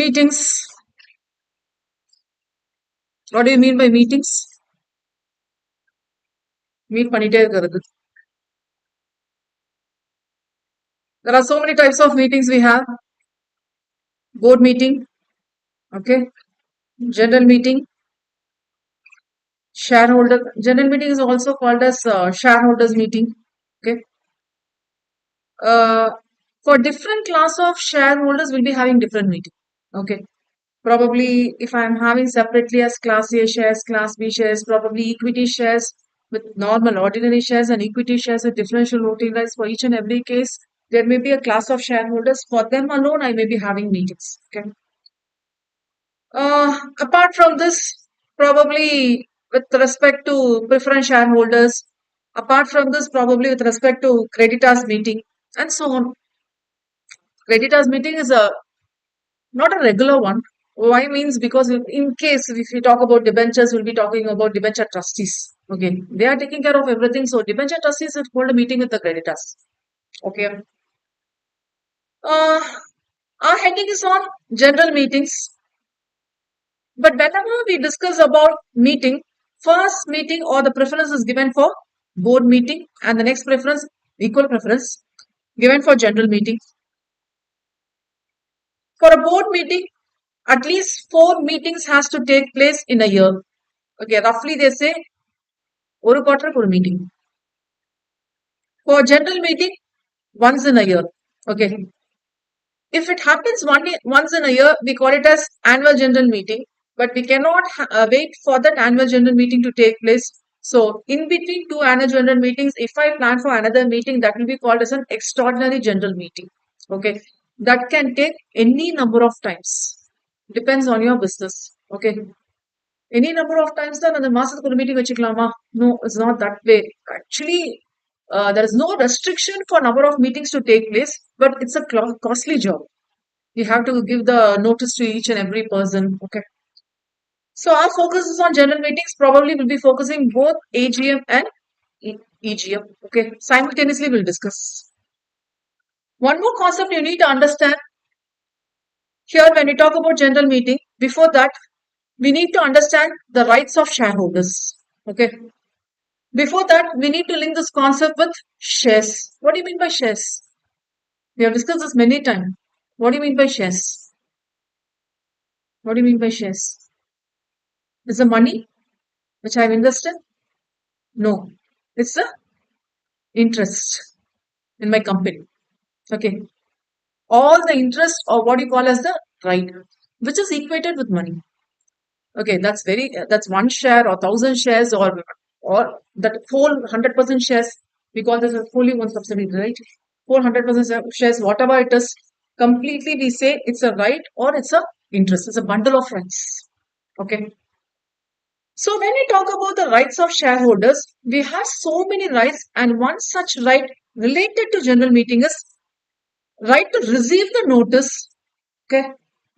Meetings. What do you mean by meetings? Meet பண்ணிட்டே இருக்கிறது. There are so many types of meetings we have. Board meeting, okay, general meeting, shareholder. General meeting is also called as shareholders meeting. Okay. Uh, for different class of shareholders, we'll be having different meeting. Okay. Probably if I'm having separately as class A shares, class B shares, probably equity shares with normal ordinary shares and equity shares with differential voting rights for each and every case, there may be a class of shareholders. For them alone, I may be having meetings. Okay. Apart from this, probably with respect to preference shareholders, apart from this, probably with respect to creditors meeting and so on. Creditors meeting is a not a regular one. Why means because in case if we talk about debentures, we'll be talking about debenture trustees. Okay, they are taking care of everything. So debenture trustees will hold a meeting with the creditors. Okay. Our heading is on general meetings. But whenever we discuss about meeting, first meeting or the preference is given for board meeting, and the next preference, equal preference, given for general meeting. For a board meeting, at least 4 meetings has to take place in a year. Okay, roughly they say ஒரு quarter ஒரு meeting. For general meeting, once in a year. Okay. If it happens once in a year, we call it as annual general meeting, but we cannot wait for that annual general meeting to take place. So, in between 2 annual general meetings, if I plan for another meeting, that will be called as an extraordinary general meeting. Okay. That can take any number of times. Depends on your business. Okay. Any number of times then அந்த மாசத்துக்கு ஒரு meeting வச்சுக்கலாமா? No, it's not that way. Actually, there is no restriction for number of meetings to take place, but it's a costly job. You have to give the notice to each and every person. Okay. So our focus is on general meetings. Probably we'll be focusing both AGM and EGM. Okay. Simultaneously we'll discuss. One more concept you need to understand here when we talk about general meeting. Before that, we need to understand the rights of shareholders. Okay. Before that, we need to link this concept with shares. What do you mean by shares? We have discussed this many times. What do you mean by shares? What do you mean by shares? Is the money which I've invested? No. It's the interest in my company. Okay. All the interest or what you call as the right, which is equated with money. Okay, that's 1 share or 1,000 shares or that whole 100% shares. We call this a fully owned subsidiary, right? 400% shares, whatever it is, completely we say it's a right or it's a interest. It's a bundle of rights. Okay. So when we talk about the rights of shareholders, we have so many rights, and one such right related to general meeting is right to receive the notice. Okay.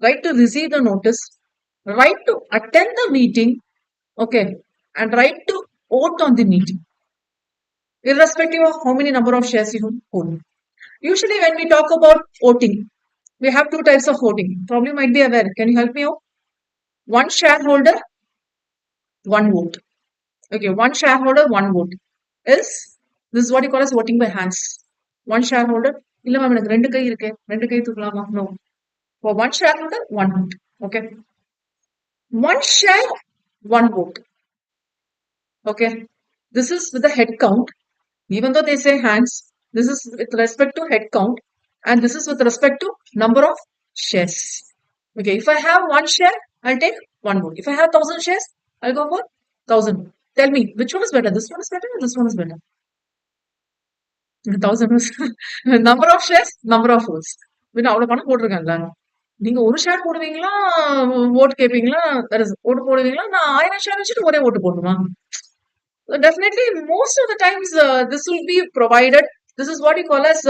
Right to receive the notice, right to attend the meeting, okay, and right to vote on the meeting, irrespective of how many number of shares you own. Usually, when we talk about voting, we have 2 types of voting. Probably might be aware. Can you help me out? One shareholder, one vote. Okay, one shareholder, one vote. This is what you call as voting by hands. One shareholder. இல்ல ma'am எனக்கு 2 கை இருக்கு 2 கை தூக்கலாமா? No. For one shareholder, one vote. Okay. One share, one vote. Okay. This is with the head count. Even though they say hands, this is with respect to head count, and this is with respect to number of shares. Okay, if I have 1 share, I'll take 1 vote. If I have 1,000 shares, I'll go for 1,000. Tell me, which one is better? This one is better or this one is better? 1,000 is number of shares, number of votes. பின்ன அவ்வளவு பணம் போட்டிருக்கேன்ல. நீங்க ஒரு share போடுவீங்களா ஓட்டு கேட்பீங்களா? ஓட்டு போடுவீங்களா? நான் 1000 ஷேர் வச்சுட்டு ஒரே ஓட்டு போடணுமா? Definitely, most of the times this will be provided. This is what you call as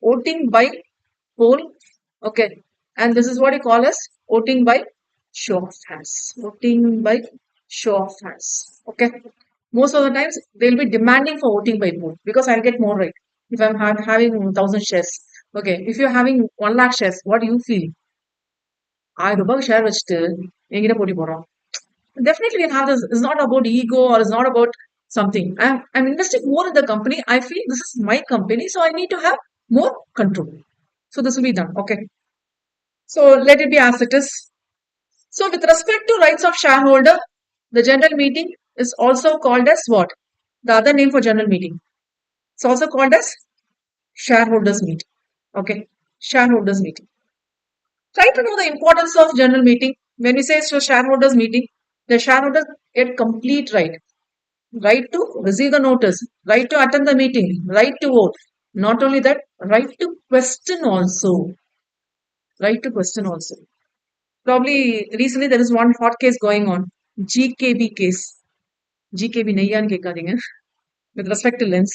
voting by poll. Okay. And this is what you call as voting by show of hands. Voting by show of hands. Okay. Most of the times they'll be demanding for voting by poll because I'll get more right if I'm having 1,000 shares. Okay. If you're having 1 lakh shares, what do you feel? ₹1000 share வச்சுட்டு என்கிட்ட போட்டி போடுறான். Definitely we'll have this. It's not about ego or it's not about something. I'm investing more in the company. I feel this is my company, so I need to have more control. So this will be done. Okay. So let it be as it is. So with respect to rights of shareholder, the general meeting is also called as what? The other name for general meeting. It's also called as shareholders meeting. Okay. Shareholders meeting. Try to know the importance of general meeting. When we say it's a shareholders meeting, the shareholders get complete right to receive the notice, right to attend the meeting, right to vote. Not only that, right to question also. Right to question also. Probably recently there is one hot case going on. GKB case. GKB நெய்யான்னு கேட்காதீங்க. With respect to lens.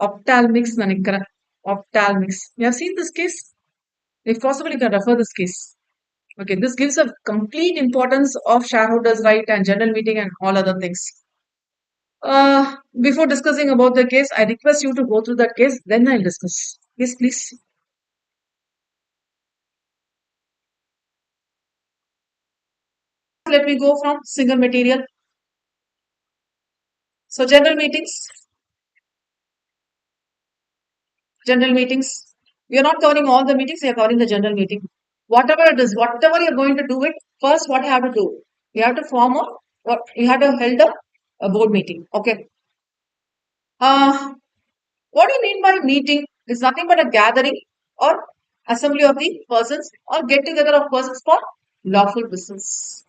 Ophthalmics நினைக்கிறேன். Ophthalmics. You have seen this case? If possible, you can refer this case. Okay, this gives a complete importance of shareholders' right and general meeting and all other things. Before discussing about the case, I request you to go through that case, then I'll discuss. Yes, please. Let me go from single material. So general meetings, general meetings. We are not covering all the meetings, we are covering the general meeting. Whatever it is, whatever you're going to do it, first what you have to do? You have to form a, what you have to held a board meeting. Okay. Uh, what do you mean by meeting? It's nothing but a gathering or assembly of the persons or get together of persons for lawful business.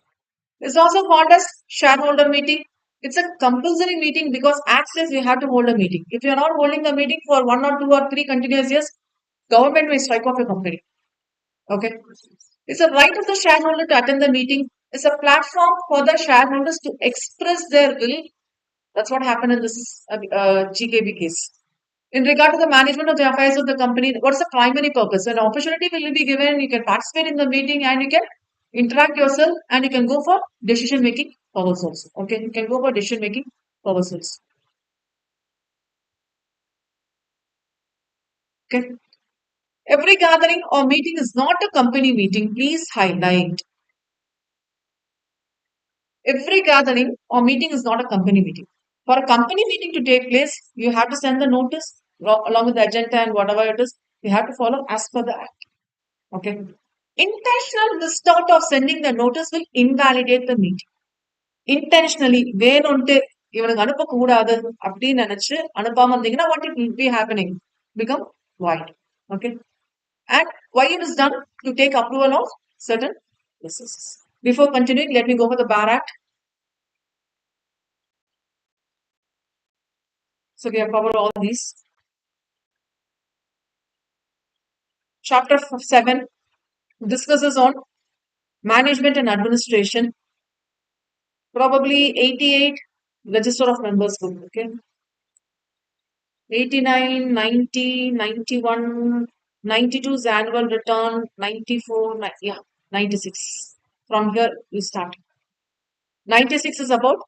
It's also called as shareholder meeting. It's a compulsory meeting because Act says we have to hold a meeting. If you are not holding the meeting for 1 or 2 or 3 continuous years, government may strike off your company. Okay. It's a right of the shareholder to attend the meeting. It's a platform for the shareholders to express their will. That's what happened in this GKB case. In regard to the management of the affairs of the company, what's the primary purpose? An opportunity will be given, you can participate in the meeting and you can interact yourself and you can go for decision making powers also. Okay, you can go for decision making powers also. Okay. Every gathering or meeting is not a company meeting. Please highlight. Every gathering or meeting is not a company meeting. For a company meeting to take place, you have to send the notice along with the agenda and whatever it is. You have to follow as per the act. Okay. Intentional mistake of sending the notice will invalidate the meeting. Intentionally, வேணும்ட்டு இவனுக்கு அனுப்பக்கூடாது அப்படின்னு நினைச்சு அனுப்பாம இருந்தீங்கன்னா what it will be happening? Become void. Okay. And why it is done? To take approval of certain businesses. Before continuing, let me go for the Bar Act. So we have covered all these. Chapter 7 discusses on management and administration. Probably 88 register of members book. Okay. 89, 90, 91, 92's annual return, 94, yeah, 96. From here we start. 96 is about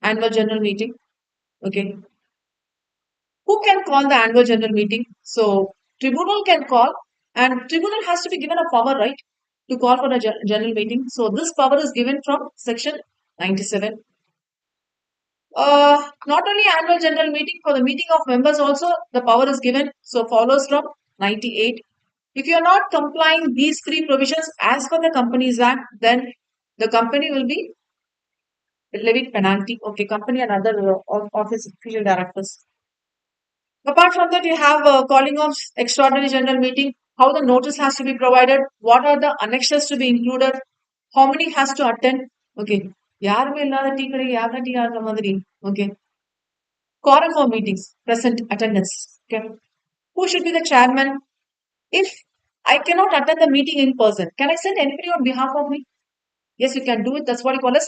annual general meeting. Okay. Who can call the annual general meeting? So tribunal can call and tribunal has to be given a power, right? To call for a general meeting. So this power is given from section 97. Not only annual general meeting, for the meeting of members also the power is given. So follows from 98. If you are not complying these 3 provisions as per the Companies Act, then the company will be levied penalty. Okay, company and other office official directors. Apart from that, you have calling of extraordinary general meeting, how the notice has to be provided, what are the annexes to be included, how many has to attend. Okay. யாருமே இல்லாத tea கடை யாருன்னா tea ஆடுற மாதிரி. Okay. Quorum for meetings, present attendance. Okay. Who should be the chairman? If I cannot attend the meeting in person, can I send anybody on behalf of me? Yes, you can do it. That's what you call as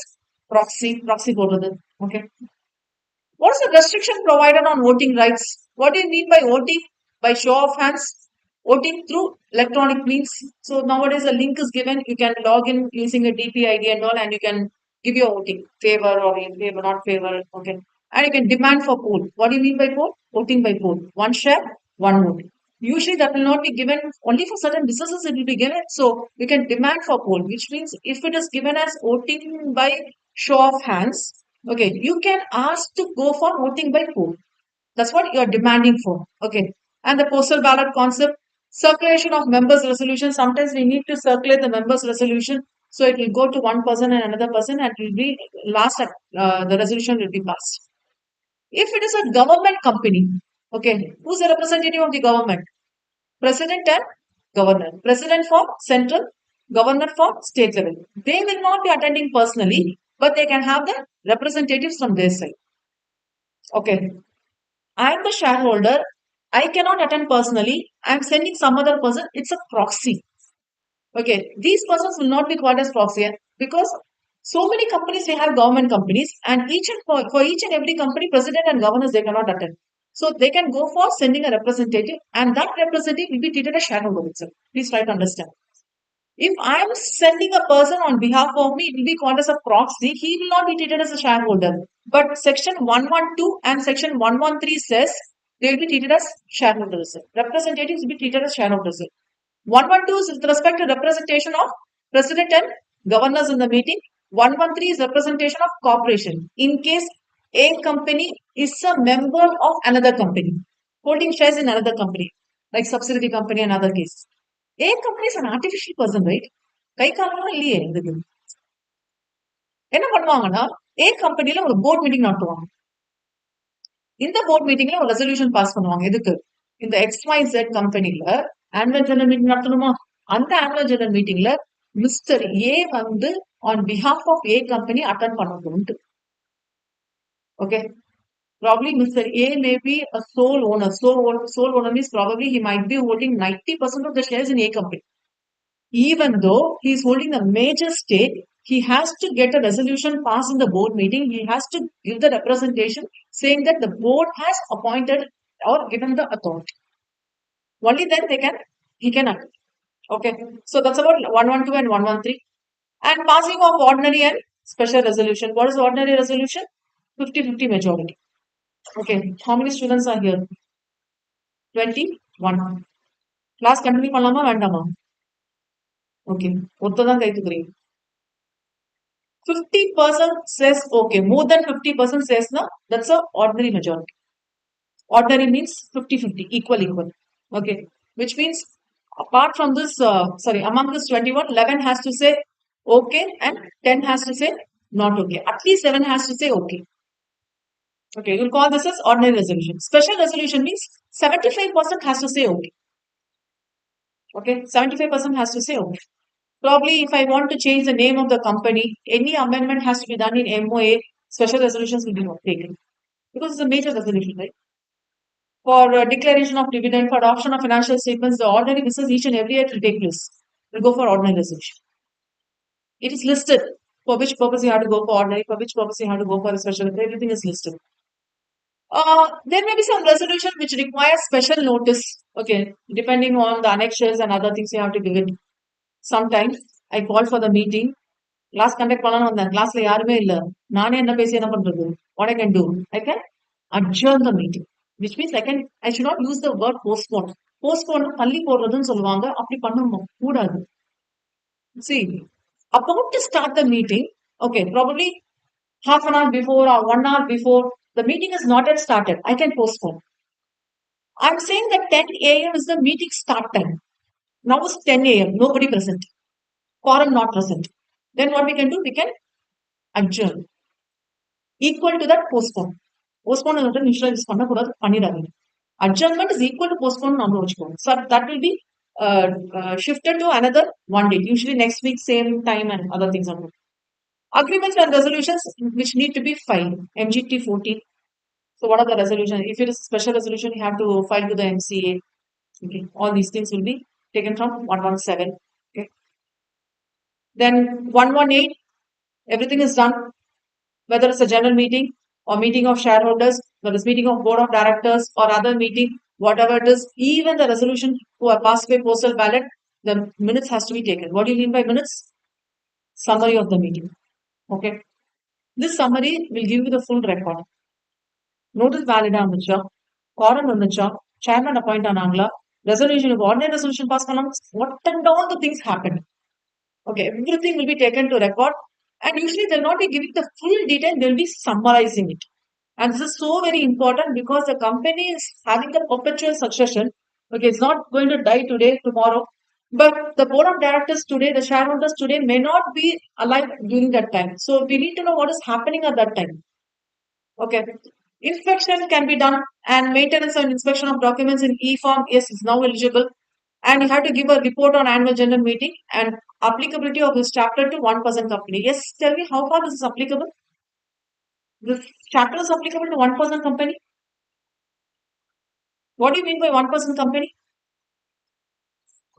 proxy voter. Okay. What is the restriction provided on voting rights? What do you mean by voting? By show of hands, voting through electronic means. So nowadays a link is given. You can log in using a DP ID and all, and you can give your voting favor or in favor, not favor. Okay, and you can demand for poll. What do you mean by poll? Voting by poll. One share, one vote. Usually that will not be given only for certain businesses, it will be given. So we can demand for poll, which means if it is given as voting by show of hands, okay, you can ask to go for voting by poll. That's what you're demanding for. Okay. And the postal ballot concept, circulation of members' resolution. Sometimes we need to circulate the members' resolution. So it will go to one person and another person, and it will be last, the resolution will be passed. If it is a government company, okay, who's the representative of the government? President and governor. President for central, governor for state level. They will not be attending personally, but they can have the representatives from their side. Okay. I am the shareholder. I cannot attend personally. I am sending some other person. It's a proxy. Okay. These persons will not be called as proxy because so many companies, we have government companies, and each and for each and every company, president and governors, they cannot attend. So they can go for sending a representative, and that representative will be treated as shareholder itself. Please try to understand. If I am sending a person on behalf of me, it will be called as a proxy. He will not be treated as a shareholder. But section 112 and section 113 says they will be treated as shareholders. Representatives will be treated as shareholders. 112 is with respect to representation of president and governors in the meeting. 113 is representation of corporation. In case a company is a member of another company, holding shares in another company, like subsidiary company and other case. A company is an artificial person, right? கை காலம்லாம் இல்லையே இதுக்கு. என்ன பண்ணுவாங்கன்னா ஏ கம்பெனில ஒரு board meeting நடத்துவாங்க. இந்த board மீட்டிங்ல ஒரு ரெசல்யூஷன் பாஸ் பண்ணுவாங்க. எதுக்கு? இந்த XYZ கம்பெனில ஆனுவல் ஜெனரல் மீட்டிங் நடத்தணுமா? அந்த ஆனுவல் ஜெனரல் மீட்டிங்ல மிஸ்டர் ஏ வந்து on behalf of A company attend பண்ணணும்ட்டு. Okay. Probably Mr. A may be a sole owner. Sole owner means probably he might be holding 90% of the shares in A company. Even though he is holding a major stake, he has to get a resolution passed in the board meeting. He has to give the representation saying that the board has appointed or given the authority. Only then he can act. Okay. So that's about 112 and 113. And passing of ordinary and special resolution. What is ordinary resolution? 50-50 majority. Okay. How many students are here? 21. Class continue பண்ணலாமா வேண்டாமா? Okay. ஒருத்ததான் guy தூக்குறீங்க. 50% says okay. More than 50% says no. That's a ordinary majority. Ordinary means 50-50, equal. Okay. Which means apart from this, among this 21, 11 has to say okay and 10 has to say not okay. At least 7 has to say okay. Okay, you'll call this as ordinary resolution. Special resolution means 75% has to say okay. Okay, 75% has to say okay. Probably if I want to change the name of the company, any amendment has to be done in MOA, special resolutions will be taken. Because it's a major resolution, right? For declaration of dividend, for adoption of financial statements, the ordinary business each and every year will take place. We'll go for ordinary resolution. It is listed for which purpose you have to go for ordinary, for which purpose you have to go for a special, everything is listed. There may be some resolution which requires special notice, okay, depending on the annexures and other things you have to give it. Sometimes I call for the meeting. Class conduct பண்ணலாம் வந்தேன். கிளாஸ்ல யாருமே இல்ல. நானே என்ன பேசி என்ன பண்றது? What I can do? I can adjourn the meeting. Which means I should not use the word postpone. Postpone தள்ளி போடுறதுன்னு சொல்லுவாங்க. அப்படி பண்ணணும் கூடாது. See, about to start the meeting, okay, probably half an hour before or 1 hour before, the meeting is not yet started. I can postpone. I'm saying that 10 a.m. is the meeting start time. Now it's 10 a.m. Nobody present. Quorum not present. Then what we can do? We can adjourn. Equal to that postpone. Postpone is not insurance பண்ணிடாதீங்க. Adjournment is equal to postpone number. So that will be shifted to another one day. Usually next week, same time and other things are good. Agreements and resolutions which need to be filed. MGT 14. So what are the resolutions? If it is a special resolution, you have to file to the MCA. Okay. All these things will be taken from 117. Okay. Then 118, everything is done. Whether it's a general meeting or meeting of shareholders, whether it's meeting of board of directors or other meeting, whatever it is, even the resolution who are passed by postal ballot, the minutes has to be taken. What do you mean by minutes? Summary of the meeting. Okay. This summary will give you the full record. Notice valid இருந்துச்சா, quorum இருந்துச்சா, chairman appoint ஆனாங்களா, Resolution, ordinary resolution pass பண்ணாம what and all the things happen. Okay, everything will be taken to record, and usually they'll not be giving the full detail, they'll be summarizing it. And this is so very important because the company is having a perpetual succession. Okay, it's not going to die today, tomorrow. But the board of directors today, the shareholders today may not be alive during that time. So we need to know what is happening at that time. Okay. Inspection can be done, and maintenance and inspection of documents in e-form, yes, is now eligible. And you have to give a report on annual general meeting and applicability of this chapter to 1% company. Yes, tell me how far this is applicable? This chapter is applicable to 1% company? What do you mean by 1% company?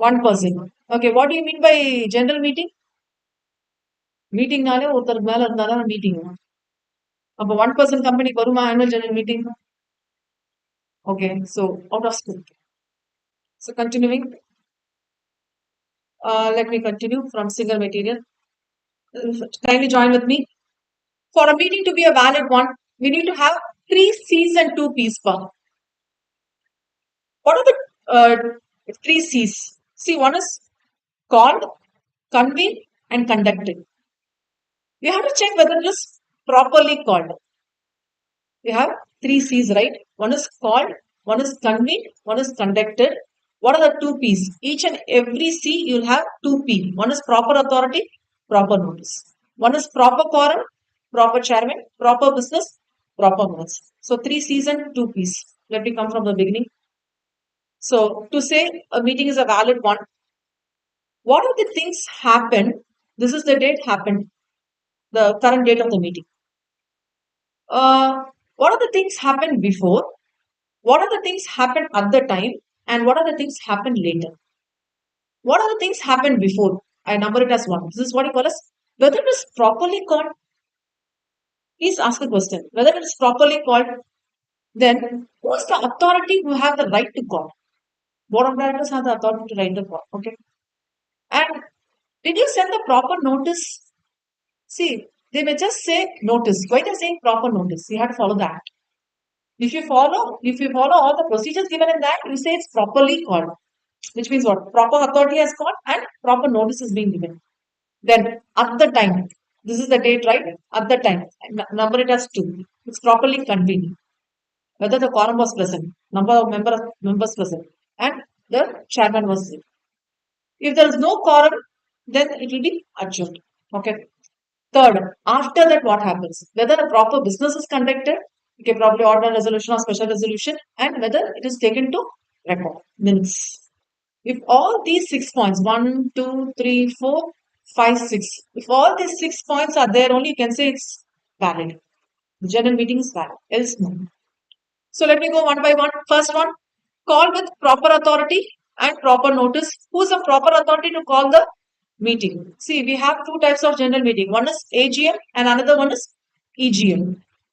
1%. Okay, what do you mean by general meeting? மீட்டிங்னாலே ஒருத்தருக்கு மேல இருந்தாதான் meeting. அப்ப 1% கம்பெனிக்கு வருமா annual general meeting? Okay, so out of scope. So continuing, let me continue from single material. Kindly join with me. For a meeting to be a valid one, we need to have 3 C's and 2 P's. What are the 3 C's? See, one is called, convened, and conducted. We have to check whether it is properly called. We have 3 C's, right? One is called, one is convened, one is conducted. What are the 2 P's? Each and every C you'll have 2 P. One is proper authority, proper notice. One is proper quorum, proper chairman, proper business, proper minutes. So 3 C's and 2 P's. Let me come from the beginning. So to say a meeting is a valid one, what are the things happened? This is the date happened, the current date of the meeting. What are the things happened before? What are the things happened at the time? And what are the things happened later? What are the things happened before? I number it as 1. This is what you call as whether it is properly called. Please ask a question. Whether it is properly called, then who is the authority who have the right to call? Board of directors have the authority to write the call. Okay. And did you send the proper notice? See, they may just say notice. Why they're saying proper notice? You have to follow that. If you follow all the procedures given in that, you say it's properly called. Which means what? Proper authority has called and proper notice is being given. Then at the time, this is the date, right? At the time, number it as 2. It's properly convened. Whether the quorum was present, number of members present, and the chairman was there. If there is no quorum, then it will be adjourned. Okay. Third, after that, what happens? Whether a proper business is conducted, okay, probably ordinary resolution or special resolution, and whether it is taken to record minutes. If all these 6 points, 1, 2, 3, 4, 5, 6, if all these 6 points are there, only you can say it's valid. The general meeting is valid, else no. So let me go one by one. First one, call with proper authority and proper notice. Who's the proper authority to call the meeting? See, we have 2 types of general meeting. One is AGM and another one is EGM.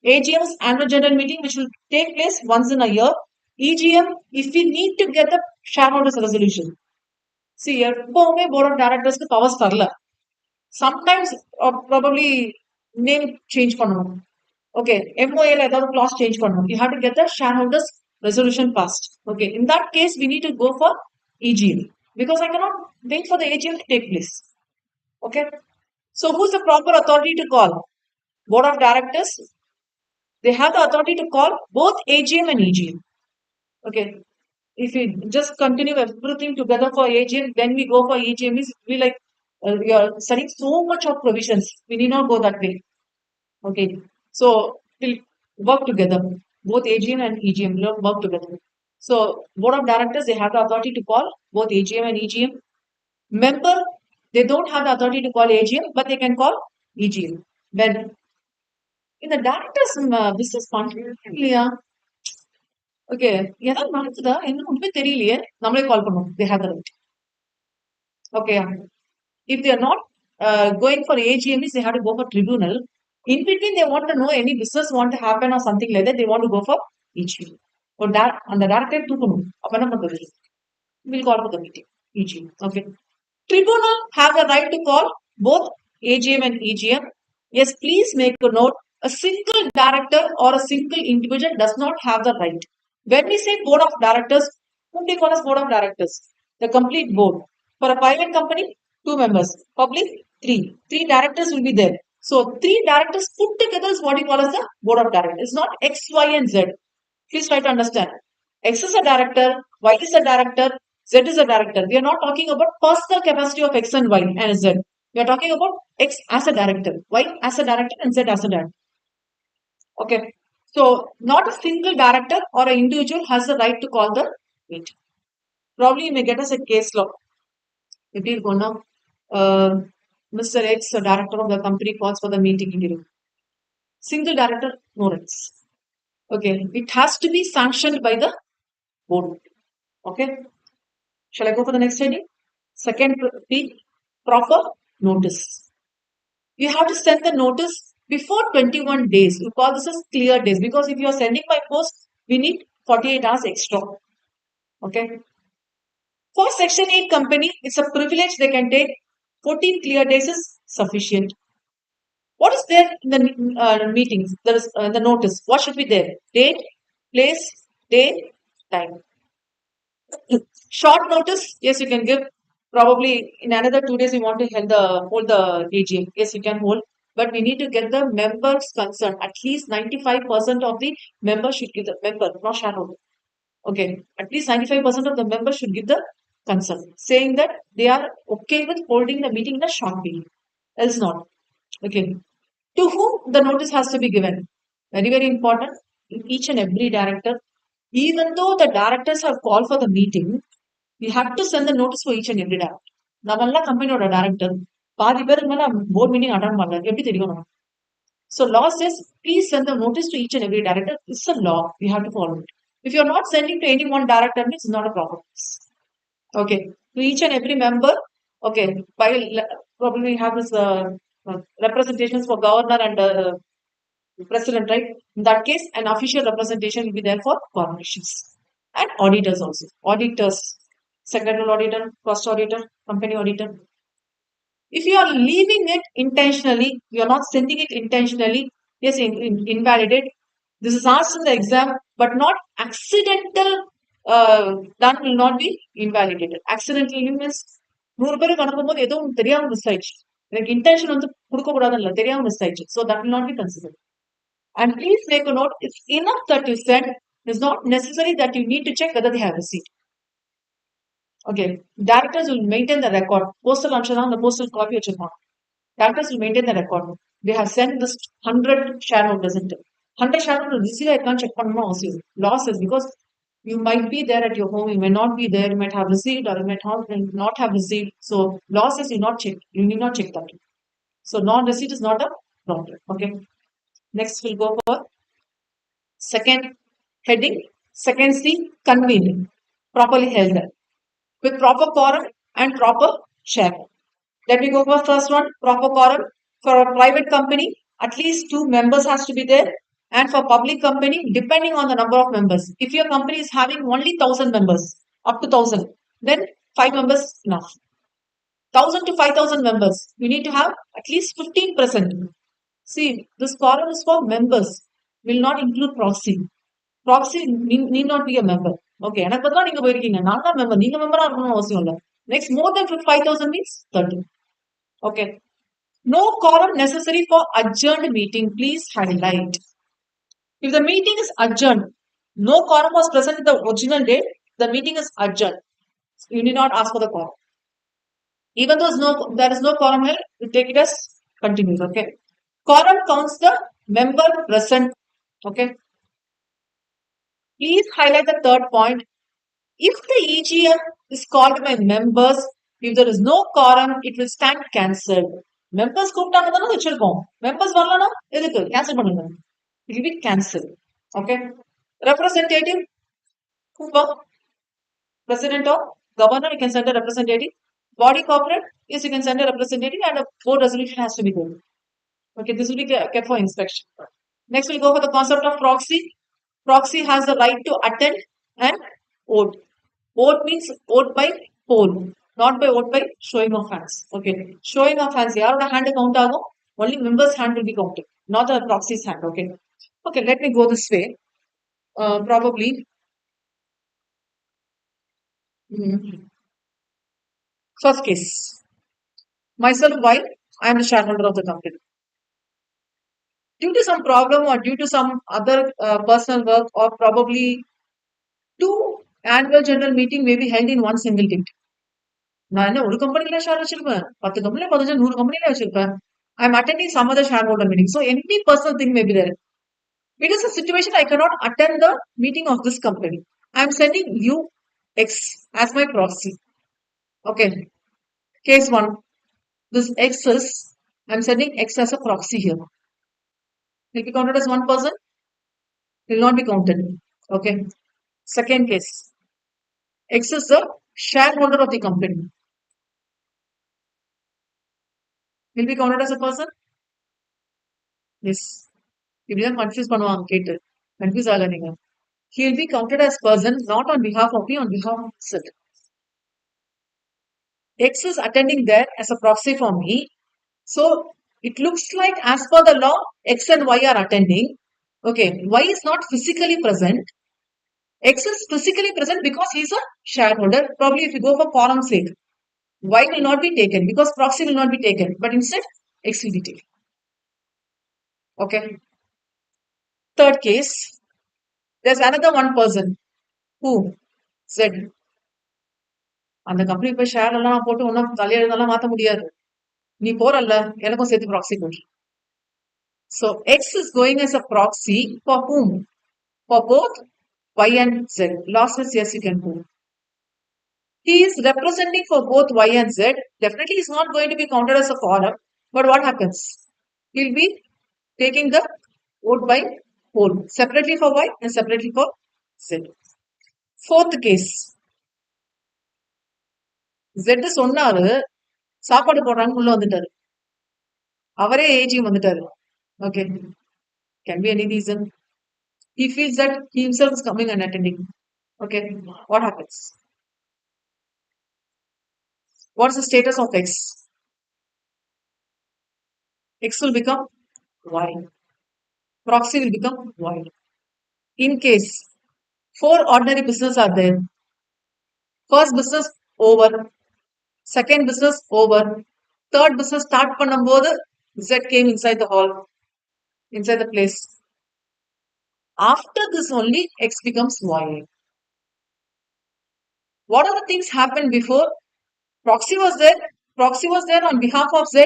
AGM is annual general meeting which will take place once in a year. EGM, if we need to get the shareholders resolution. See, எப்பவுமே board of directors க்கு powers தரல. Sometimes probably name change பண்ணணும். Okay, MOA ல ஏதாவது clause change பண்ணணும். You have to get the shareholders resolution passed. Okay, in that case we need to go for EGM because I cannot wait for the AGM to take place. Okay, so who's the proper authority to call? Board of directors. They have the authority to call both AGM and EGM. Okay, if we just continue everything together for AGM, then we go for EGM, it will be like we are studying so much of provisions. We need not go that way. Okay, so we'll work together. Both AGM and EGM will work together. So board of directors, they have the authority to call both AGM and EGM. Member, they don't have the authority to call AGM, but they can call EGM. When in the directors business இல்லையா okay ஏதாவது நடக்குதா என்ன ஒண்ணுமே தெரியலையே நம்மளே கால் பண்ணுவோம் they have the right. Okay, if they are not going for AGM, they have to go for tribunal. In between, they want to know any business want to happen or something like that. They want to go for EGM. So that and the director தூக்கணும் அப்ப என்ன பண்றது? We'll call for the meeting EGM. Okay. Tribunal have the right to call both AGM and EGM. Yes, please make a note. A single director or a single individual does not have the right. When we say board of directors, Whom they call as board of directors? The complete board. For a private company, 2 members. Public, three. 3 directors will be there. So 3 directors put together is what you call as the board of directors. It's not X, Y, and Z. Please try to understand. X is a director, Y is a director, Z is a director. We are not talking about personal capacity of X and Y and Z. We are talking about X as a director, Y as a director, and Z as a director. Okay. So not a single director or an individual has the right to call the meeting. Probably you may get us a case law. If you're gonna Mr. X, the director of the company, calls for the meeting in the room. Single director, no rights. Okay. It has to be sanctioned by the board. Okay. Shall I go for the next heading? Second, be proper notice. You have to send the notice before 21 days. We call this as clear days because if you are sending by post, we need 48 hours extra. Okay. For Section 8 company, it's a privilege they can take. 14 clear days is sufficient. What is there in the meetings? There is the notice. What should be there? Date, place, day, time. Short notice, yes, you can give. Probably in another 2 days, we want to hold the AGM. Yes, you can hold. But we need to get the members concerned. At least 95% of the members should give the member, not shareholder. Okay. At least 95% of the members should give the consent, saying that they are okay with holding the meeting in a short period. Else not. Okay. To whom the notice has to be given? Very, very important. Each and every director, even though the directors have called for the meeting, we have to send the notice for each and every director. நம்மெல்லாம் கம்பெனியோட director பாதி பேருக்கு மேல board meeting attend பண்ணல எப்படி தெரியும் நமக்கு so law says please send the notice to each and every director. It's a law, we have to follow it. If you're not sending to any one director, it's not a problem. Okay, to each and every member. Okay, by probably we have this representations for governor and president, right? In that case, an official representation will be there for corporations and auditors also. Auditors, secretarial auditor, cost auditor, company auditor. If you are leaving it intentionally, you are not sending it intentionally, yes, invalidate. This is asked in the exam, but not accidental done will not be invalidated. Accidental means 100 பேருக்கு அனுப்பும்போது ஏதோ தெரியாம miss ஆயிடுச்சு எனக்கு intention வந்து கொடுக்க கூடாதுன்னு தெரியாம மிஸ் ஆயிடுச்சு so that will not be considered. And please make a note, it's enough that you send. It's not necessary that you need to check whether they have received. Okay, directors will maintain the record. Postal amshadam, the postal copy vechirupanga. Directors will maintain the record. They have sent this 100 shareholders into 100 shareholders. This year I can't check on losses because you might be there at your home, you may not be there, you might have received or you might not have received. So losses you not check. You need not check that. So non-receipt is not a problem. Okay. Next we'll go for second heading. Second C, convened, properly held with proper quorum and proper share. Let me go for first one, proper quorum. For a private company, at least 2 members has to be there. And for public company, depending on the number of members. If your company is having only 1,000 members, up to 1,000, then 5 members enough. 1,000 to 5,000 members, you need to have at least 15%. See, this quorum is for members, will not include proxy. Proxy need not be a member. Okay, எனக்கு பதிலா நீங்க போயிருக்கீங்க நான் தான் member நீங்க மெம்பரா இருக்கணும்னு அவசியம் இல்லை. Next, more than 5,000 means 30. Okay. No quorum necessary for adjourned meeting. Please highlight. If the meeting is adjourned, no quorum was present in the original date, the meeting is adjourned. You need not ask for the quorum. Even though there is no quorum held, you take it as continuous. Okay. Quorum counts the member present. Okay. Please highlight the third point. If the EGM is called by members, if there is no quorum, it will stand cancelled. Members கூப்பிட்டாங்க தானே வச்சிருக்கோம். Members வரலனா எதுக்கு cancel பண்ணுங்க. It will be cancelled. Okay. Representative, president or governor, you can send a representative. Body corporate, yes, you can send a representative, and a board resolution has to be there. Okay, this will be kept for inspection. Next, we'll go for the concept of proxy. Proxy has the right to attend and vote. Vote means vote by poll, not by vote by showing of hands. Okay, showing of hands, yaroda hand count agum, only members' hand will be counted, not the proxy's hand. Okay, okay, let me go this way. Probably Mhm. First case. Myself, why? I am the shareholder of the company. Due to some problem or due to some other personal work or probably two annual general meeting may be held in one single date. நான் என்ன ஒரு கம்பெனில share வச்சிருப்பேன் 10 கம்பெனில 15 100 கம்பெனில வச்சிருப்பேன். I'm attending some other shareholder meeting. So any personal thing may be there. It is a situation I cannot attend the meeting of this company. I'm sending you X as my proxy. Okay. Case one. This X is I'm sending X as a proxy here. Will be counted as one person? Will not be counted. Okay. Second case. X is the shareholder of the company. Will be counted as a person? Yes. இப்படிதான் confuse பண்ணுவாங்க கேட்டு confuse ஆகாதீங்க. He will be counted as person not on behalf of me, on behalf of Z. X is attending there as a proxy for me. So it looks like as per the law, X and Y are attending. Okay, Y is not physically present. X is physically present because he is a shareholder. Probably if you go for quorum sake, Y will not be taken because proxy will not be taken, but instead X will be taken. Okay. Third case, there's another one person who said, அந்த company போய் share எல்லாம் போட்டு ஒன்றும் தலையெழுதெல்லாம் மாற்ற முடியாது. நீ போறல்ல எனக்கும் சேர்த்து ப்ராக்ஸி போட்டு. So X is going as a proxy for whom? For both Y and Z. Last is yes, you can prove. He is representing for both Y and Z. Definitely is not going to be counted as a quorum. But what happens? He'll be taking the vote by poll. Separately for Y and separately for Z. Fourth case. Z சொன்னாரு சாப்பாடு போடுறாங்க உள்ள வந்துட்டாரு. அவரே ஏஜியும் வந்துட்டாரு. Okay. Can be any reason. He feels that he himself is coming and attending. Okay. What happens? What's the status of X? X will become Y. Proxy will become Y. In case four ordinary business are there. First business over. Second business over. Third business start பண்ணும்போது Z came inside the hall, inside the place. After this only X becomes Y. What are the things happened before? Proxy was there. Proxy was there on behalf of Z.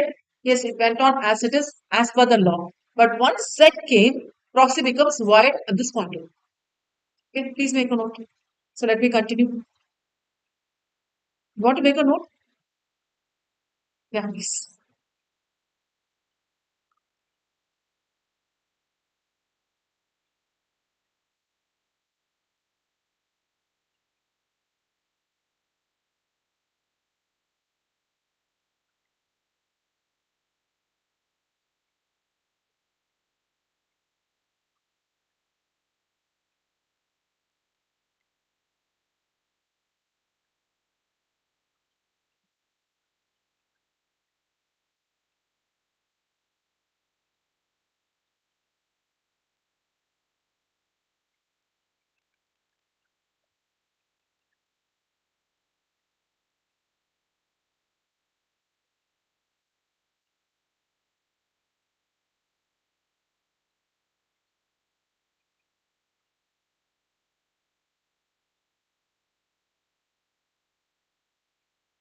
Yes, it went on as it is, as per the law. But once Z came, proxy becomes Y at this point. Okay, please make a note. So let me continue. You want to make a note? Yeah, please.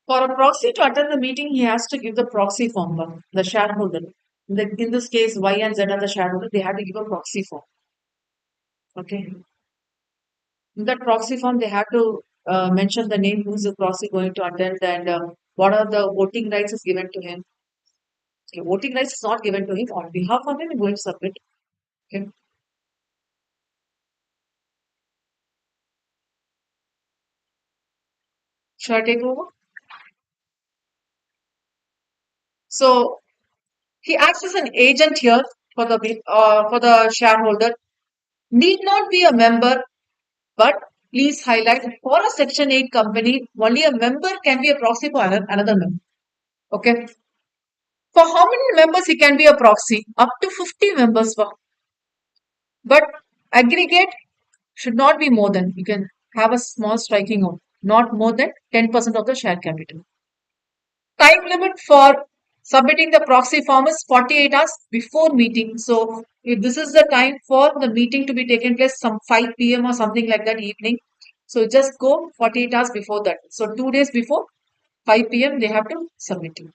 For a proxy to attend the meeting, he has to give the proxy form, the shareholder. In this case, Y and Z are the shareholder, they have to give a proxy form. Okay. In that proxy form, they have to mention the name who's the proxy going to attend and what are the voting rights is given to him. Okay, voting rights is not given to him. On behalf of him, I'm going to submit. Okay. Shall I take over? So he acts as an agent here for the shareholder. Need not be a member, but please highlight for a Section 8 company, only a member can be a proxy for another member. Okay. For how many members he can be a proxy? Up to 50 members for. But aggregate should not be more than. You can have a small striking out. not more than 10% of the share capital. Time limit for submitting the proxy form is 48 hours before meeting. So if this is the time for the meeting to be taken place, some 5 p.m. or something like that evening. So just go 48 hours before that. So 2 days before 5 p.m. they have to submit it,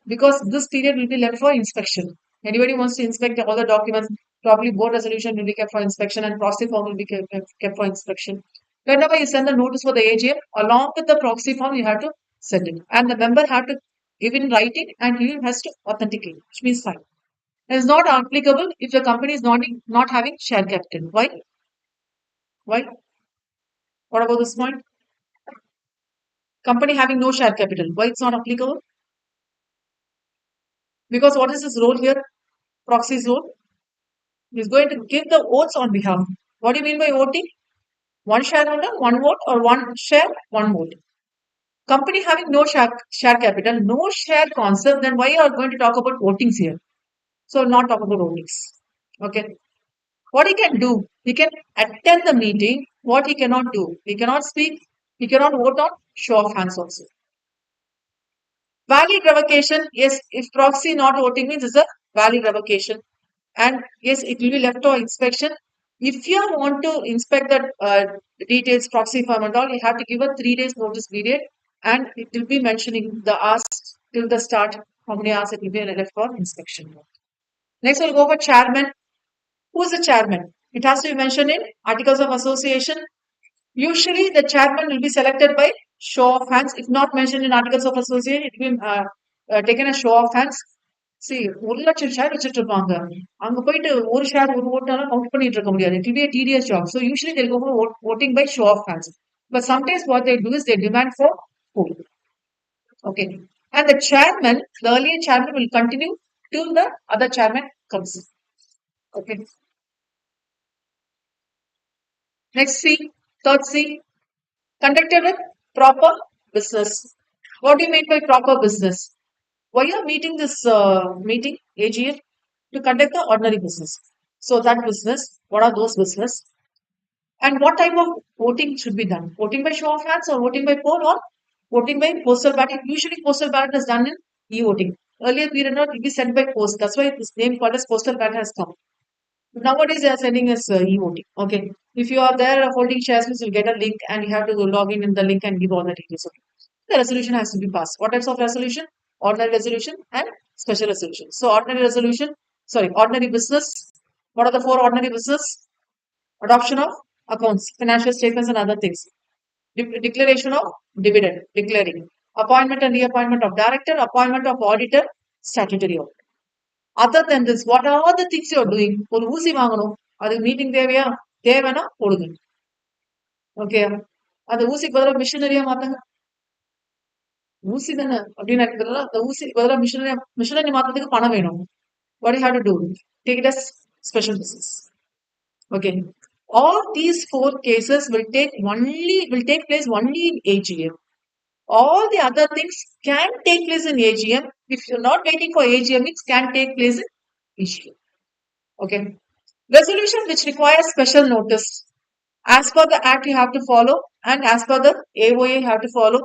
because this period will be left for inspection. Anybody wants to inspect all the documents, probably board resolution will be kept for inspection and proxy form will be kept for inspection. Whenever you send the notice for the AGM, along with the proxy form, you have to send it. And the member have to give in writing and he has to authenticate, which means sign. It is not applicable if the company is not having share capital. Why? Why? What about this point? Company having no share capital. Why it's not applicable? Because what is his role here? Proxy's role? He's going to give the votes on behalf. What do you mean by voting? One shareholder, one vote, or one share, one vote. Company having no share capital, no share concept, then why are you going to talk about votings here? So not talk about votings. Okay. What he can do, he can attend the meeting. What he cannot do, he cannot speak, he cannot vote on show of hands also. Valid revocation, yes, if proxy not voting means it's a valid revocation. And yes, it will be left for inspection. If you want to inspect the details, proxy form and all, you have to give a 3 days notice period, and it will be mentioning the hours till the start, how many hours it will be left for inspection. Next, we'll go for chairman. Who is the chairman? It has to be mentioned in articles of association. Usually, the chairman will be selected by show of hands. If not mentioned in articles of association, it will be taken as show of hands. See, 1,00,000 share வச்சுட்டு இருப்பாங்க. அங்க போயிட்டு ஒரு share ஒரு ஓட்டால count பண்ணிட்டு இருக்க முடியாது. It will be a tedious job. So usually they'll go for voting by show of hands. But sometimes what they do is they demand for poll. Okay. And the chairman, the earlier chairman will continue till the other chairman comes in. Okay. Next C, third C, conducted with proper business. What do you mean by proper business? Why are meeting this meeting, AGM, to conduct the ordinary business? So that business, what are those business? And what type of voting should be done? Voting by show of hands or voting by poll or voting by postal ballot? Usually postal ballot is done in e-voting. Earlier period not, it will be sent by post. That's why this name called as postal ballot has come. Nowadays they are sending us e-voting. Okay. If you are there holding shares, you'll get a link and you have to log in the link and give all the details. Okay. The resolution has to be passed. What types of resolution? Ordinary resolution and special resolution. So ordinary business. What are the four ordinary business? Adoption of accounts, financial statements and other things. Declaration of dividend, declaring. Appointment and reappointment of director, appointment of auditor, statutory audit. Other than this, what are all the things you are doing? ஒரு ஊசி வாங்கணும், அது meeting தேவையா? தேவைன்னா போடுங்க. Okay, அந்த ஊசிக்கு பதிலாக மிஷினரியா மாத்தாங்க. ஊசி தானே அப்படின்னு இருக்கிறதுல அந்த ஊசிக்கு பதிலாக மிஷினரி மாத்துறதுக்கு பணம் வேணும். What you have to do? Take it as special business. Okay. All these four cases will take place only in AGM. All the other things can take place in AGM. If you're not waiting for AGM, it can take place in AGM. Okay. Resolution which requires special notice. As per the act, you have to follow, and as per the AOA, you have to follow.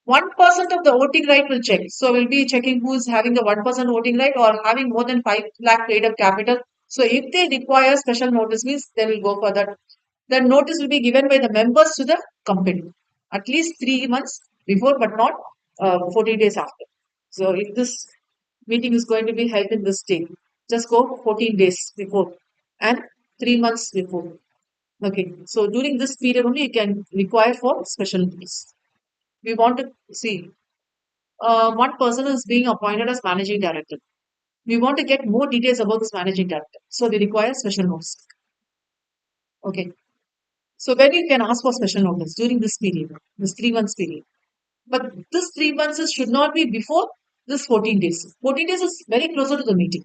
1% of the voting right will check. So we'll be checking who is having the 1% voting right or having more than 5 lakh paid up capital. So if they require special notice, means they will go for that. The notice will be given by the members to the company at least 3 months before, but not 14 days after. So if this meeting is going to be held in this day, just go 14 days before and 3 months before. Okay. So during this period only you can require for special notice. We want to see one person is being appointed as managing director. We want to get more details about this managing director. So we require special notice. Okay. So when you can ask for special notice during this period, this 3 months period. But this 3 months should not be before this 14 days. 14 days is very closer to the meeting.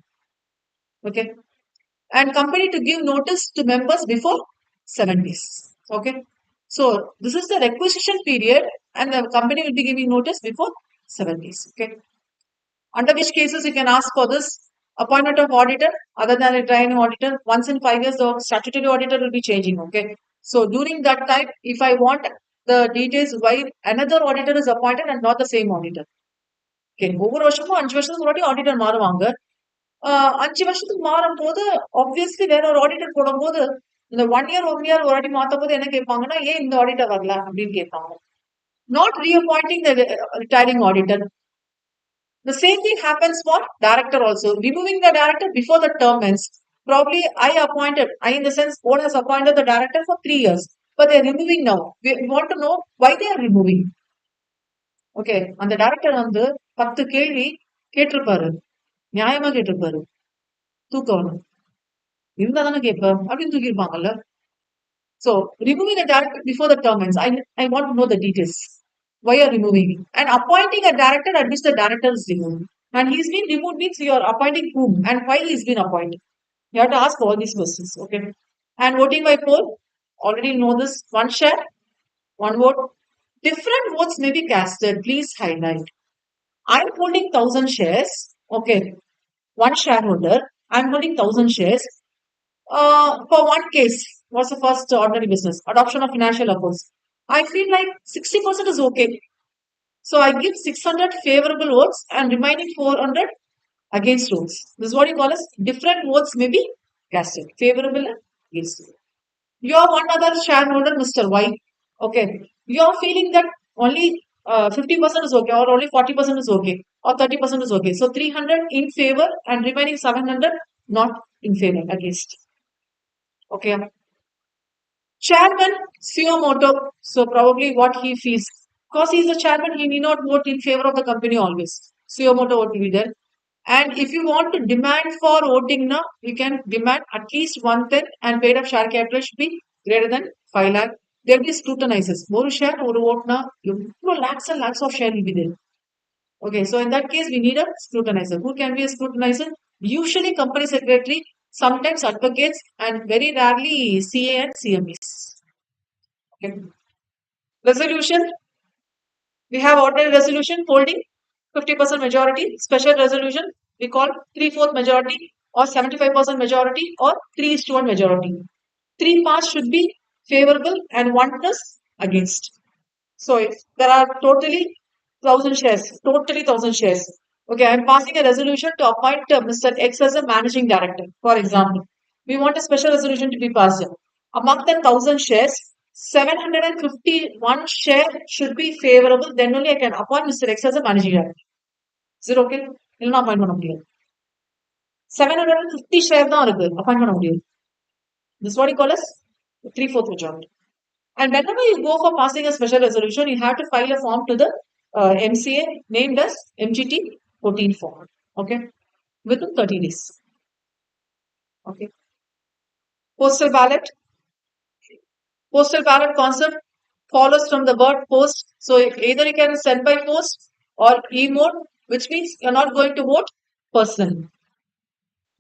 Okay. And company to give notice to members before 7 days. Okay. So this is the requisition period and the company will be giving notice before 7 days. Okay. Under which cases you can ask for this appointment of auditor other than a triennial auditor. Once in 5 years, the statutory auditor will be changing. Okay. So during that time, if I want the details why another auditor is appointed and not the same auditor. Okay, ஒவ்வொரு வருஷமும் 5 வருஷத்துக்கு முன்னாடி auditor மாறுவாங்க. 5 வருஷத்துக்கு மாறும்போது obviously வேற ஒரு auditor போடும்போது இந்த 1 இயர் ஒரு வாட்டி மாத்தும்போது என்ன கேட்பாங்கன்னா, ஏன் இந்த ஆடிட்டர் வரல அப்படின்னு கேட்பாங்க. Not reappointing the retiring auditor. The same thing happens for director also. Removing the director before the term ends. Probably I in the sense board has appointed the director for 3 years, but they are removing now. We want to know why they are removing. Okay, அந்த director வந்து 10 கேள்வி கேட்டிருப்பாரு, நியாயமா கேட்டிருப்பாரு, தூக்கம் இருந்தா தானே கேட்ப அப்படின்னு தூக்கிருப்பாங்கல்ல. So removing a director before the term ends, I want to know the details. Why are removing? And appointing a director at which the director is removed. And he's been removed means you are appointing whom and why he's been appointed. You have to ask all these questions. Okay. And voting by poll, already know this. One share, one vote. Different votes may be casted. Please highlight. I'm holding 1,000 shares. Okay. One shareholder. I'm holding 1,000 shares. For one case, what's the first ordinary business? Adoption of financial accounts. I feel like 60% is okay. So I give 600 favorable votes and remaining 400 against votes. This is what you call as different votes may be casted. Favorable and against. You are one other shareholder, Mr. Y. Okay. You are feeling that only 50% is okay or only 40% is okay or 30% is okay. So 300 in favor and remaining 700 not in favor, against. Okay. Chairman Suyomoto. So probably what he feels. Because he's the chairman, he need not vote in favor of the company always. Suyomoto vote will be there. And if you want to demand for voting now, you can demand at least 1/10 and paid up share capital should be greater than 5 lakh. There will be scrutinizers. One share, one vote now, lakhs and lakhs of share will be there. Okay, so in that case, we need a scrutinizer. Who can be a scrutinizer? Usually company secretary, sometimes advocates, and very rarely CA and CMEs. Okay. Resolution. We have ordinary resolution holding 50% majority. Special resolution we call 3/4 majority or 75% majority or 3:1 majority. 3 parts should be favorable and 1 plus against. So if there are totally 1,000 shares, Okay, I'm passing a resolution to appoint Mr. X as a managing director. For example, we want a special resolution to be passed. Among the 1,000 shares, 751 share should be favorable. Then only I can appoint Mr. X as a managing director. Is it okay? Will not appoint one 750 share தான் இருக்கு appoint பண்ண முடியும். This is what you call as 3/4 majority. And whenever you go for passing a special resolution, you have to file a form to the MCA named as MGT 14 form. Okay, within 30 days. Okay. Postal ballot. Postal ballot concept follows from the word post. So either you can send by post or e-mode, which means you're not going to vote personally.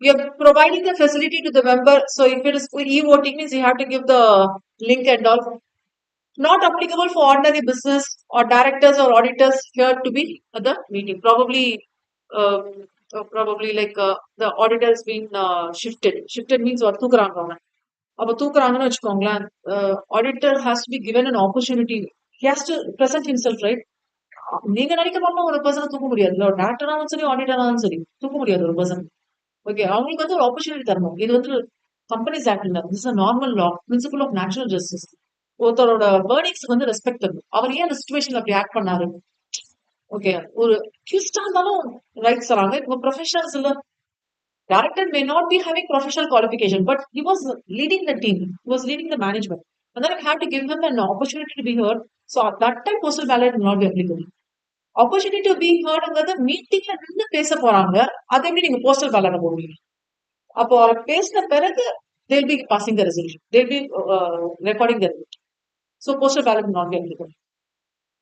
We are providing the facility to the member. So if it is e-voting means you have to give the link and all. Not applicable for ordinary business or directors or auditors here to be at the meeting. Probably like the auditor has been shifted. Shifted means what? தூக்குறாங்க. அப்ப தூக்குறாங்கன்னு வச்சுக்கோங்களேன். Auditor has to be given an opportunity. He has to present himself, right? நீங்க நினைக்க பாப்பா ஒரு பர்சனை தூக்க முடியாது. ஒரு டைரக்டராலும் சரி ஆடிட்டராலும் சரி தூக்க முடியாது ஒரு பர்சன். ஓகே, அவங்களுக்கு வந்து ஒரு ஆப்பர்ச்சுனிட்டி தரணும். இது வந்து கம்பெனிஸ் ஆக்ட் இல்ல, this normal law, principle of natural justice. ஒருத்தரோட வேர்டிங்ஸ்க்கு வந்து ரெஸ்பெக்ட் தரணும். அவர் ஏன் அந்த சிச்சுவேஷன்ல அப்படி ஆக்ட் பண்ணாரு? ஓகே, ஒரு ட்விஸ்டா இருந்தாலும் ரைட்ஸ் தராங்க. இப்போ ப்ரொஃபஷனல்ஸ் இல்ல, director may not be having professional qualification, but he was leading the team, he was leading the management, and then I have to give him an opportunity to be heard. So at that time postal ballot will not be applicable. Opportunity to be heard அங்கிறது மீட்டிங்ல நின்று பேச போறாங்க, அதை எப்படி நீங்க postal ballot போடுவீங்க? அப்போ பேசின பிறகு they will be passing the resolution, they will be recording the resolution. So postal ballot will not be applicable.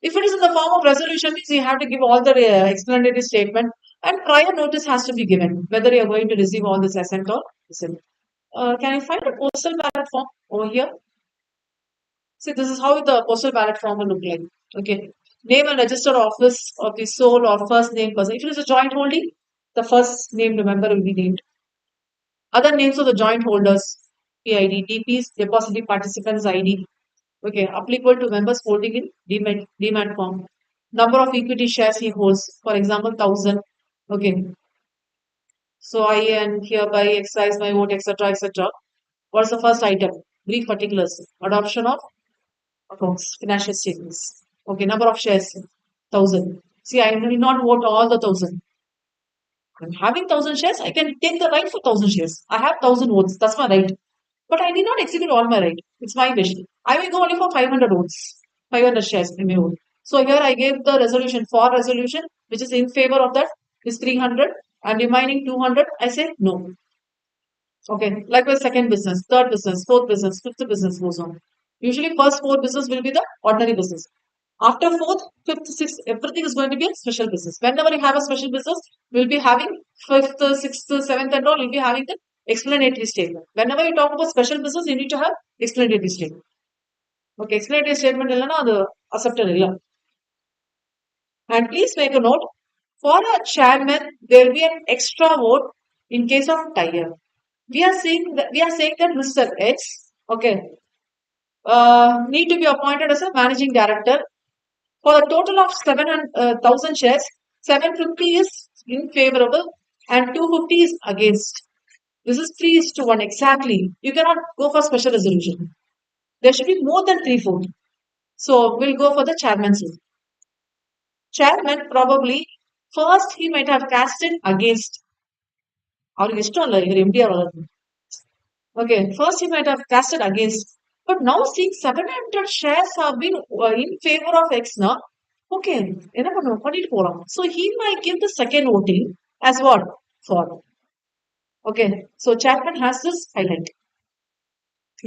If it is in the form of resolution, means you have to give all the explanatory statement and prior notice has to be given whether you are going to receive all this assent or dissent. Can I find a postal ballot form over here? See, this is how the postal ballot form will look like. Okay, name and register office of the sole or first name person. If it is a joint holding, the first named member will be named. Other names of the joint holders: PID, DPs, depository participants ID. Okay, applicable to members holding in demat form. Number of equity shares he holds, for example, 1,000. Okay, so I and hereby exercise my vote, etc., etc. What's the first item? Brief particulars. Adoption of accounts, financial statements. Okay, number of shares, 1,000. See, I will not vote all the 1,000. I'm having 1,000 shares. I can take the right for 1,000 shares. I have 1,000 votes. That's my right. But I need not execute all my right. It's my wish. I will go only for 500 votes, 500 shares in my vote. So here I gave the resolution for resolution, which is in favor of that is 300 and remaining 200. I say no. Okay. Likewise, second business, third business, fourth business, fifth business goes on. Usually, first four business will be the ordinary business. After fourth, fifth, sixth, everything is going to be a special business. Whenever you have a special business, we'll be having fifth, sixth, seventh, and all. You'll be having the explanatory statement. Whenever you talk about special business, you need to have explanatory statement. Okay, explanatory statement illana adu accepted illa. And please make a note for a chairman, there will be an extra vote in case of tie-up. We are saying that Mr. X, okay, need to be appointed as a managing director for a total of 7,000 shares. 750 is in favorable and 250 is against. This is 3:1 exactly. You cannot go for special resolution. There should be more than 3/4. So we'll go for the chairman's vote. Chairman probably first he might have cast it against. ಅವ್ರಿಗೆ ಇಷ್ಟ ಅಲ್ಲ ಇವ್ರು MD ಅವರದ್ದು. Okay, first he might have casted against. But now seeing 700 shares have been in favor of X now. Okay, என்ன பண்ணுவோம் பண்ணிட்டு போலாம். So he might give the second voting as what? For. Okay, so chairman has this highlight.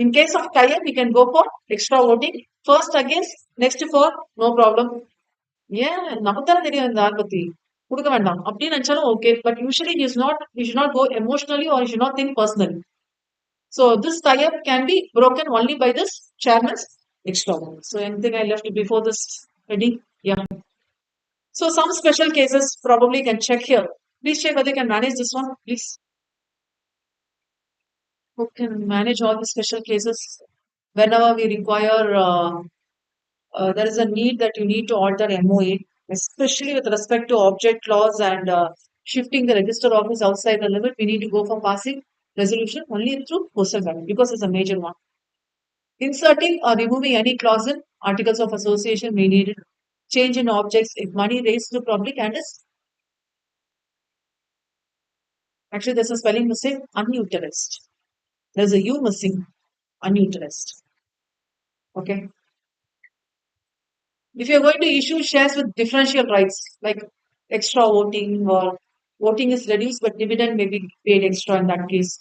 In case of tie-up, we can go for extra voting. First against, next for, no problem. ஏன் நமக்குத்தானே தெரியும் இந்த ஆள் பத்தி கொடுக்க வேண்டாம் அப்படின்னு நினைச்சாலும் okay but usually you should not go emotionally or you should not think personally. So this tie-up can be broken only by this chairman's extra vote. So anything I left before this ready? Yeah. So some special cases probably can check here. Please check whether you can manage this one, please. Who can manage all the special cases? Whenever we require there is a need that you need to alter MOA, especially with respect to object clause and shifting the register office outside the limit. We need to go for passing resolution only through postal ballot because it's a major one. Inserting or removing any clause in articles of association may need it. Change in objects if money raised to public and is actually there's a spelling mistake, unutilized. There's a U missing, unutilized. Okay. If you're going to issue shares with differential rights, like extra voting or voting is reduced but dividend may be paid extra in that case.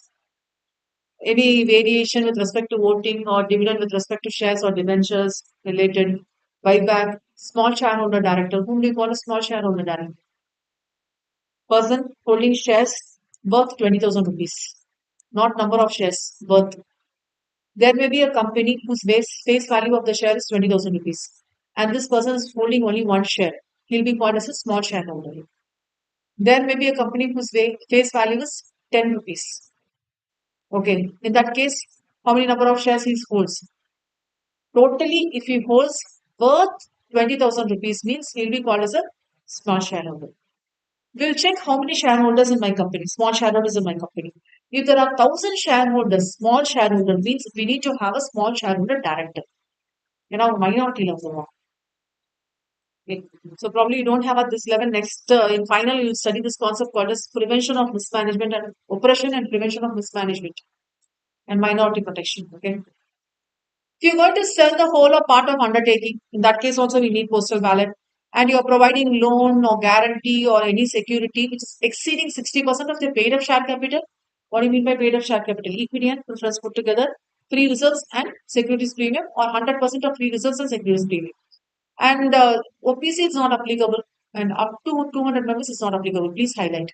Any variation with respect to voting or dividend with respect to shares or debentures related, buyback, small shareholder director. Whom do you call a small shareholder director? Person holding shares worth 20,000 rupees, not number of shares, worth. There may be a company whose face value of the share is 20,000 rupees, and this person is holding only one share. He'll be called as a small shareholder. There may be a company whose face value is 10 rupees. Okay, in that case, how many number of shares he holds? Totally, if he holds worth 20,000 rupees, means he'll be called as a small shareholder. We'll check how many shareholders in my company, small shareholders in my company. If there are 1,000 shareholders, small shareholder means we need to have a small shareholder director. You know, minority level. Okay. So probably you don't have at this level. Next, in final, you'll study this concept called as prevention of mismanagement and oppression and prevention of mismanagement and minority protection. Okay. If you're going to sell the whole or part of undertaking, in that case also we need postal ballot, and you're providing loan or guarantee or any security which is exceeding 60% of the paid up share capital. What do you mean by paid up share capital? Equity and preference put together, free reserves and securities premium, or 100% of free reserves and securities premium. And OPC is not applicable, and up to 200 members is not applicable. Please highlight.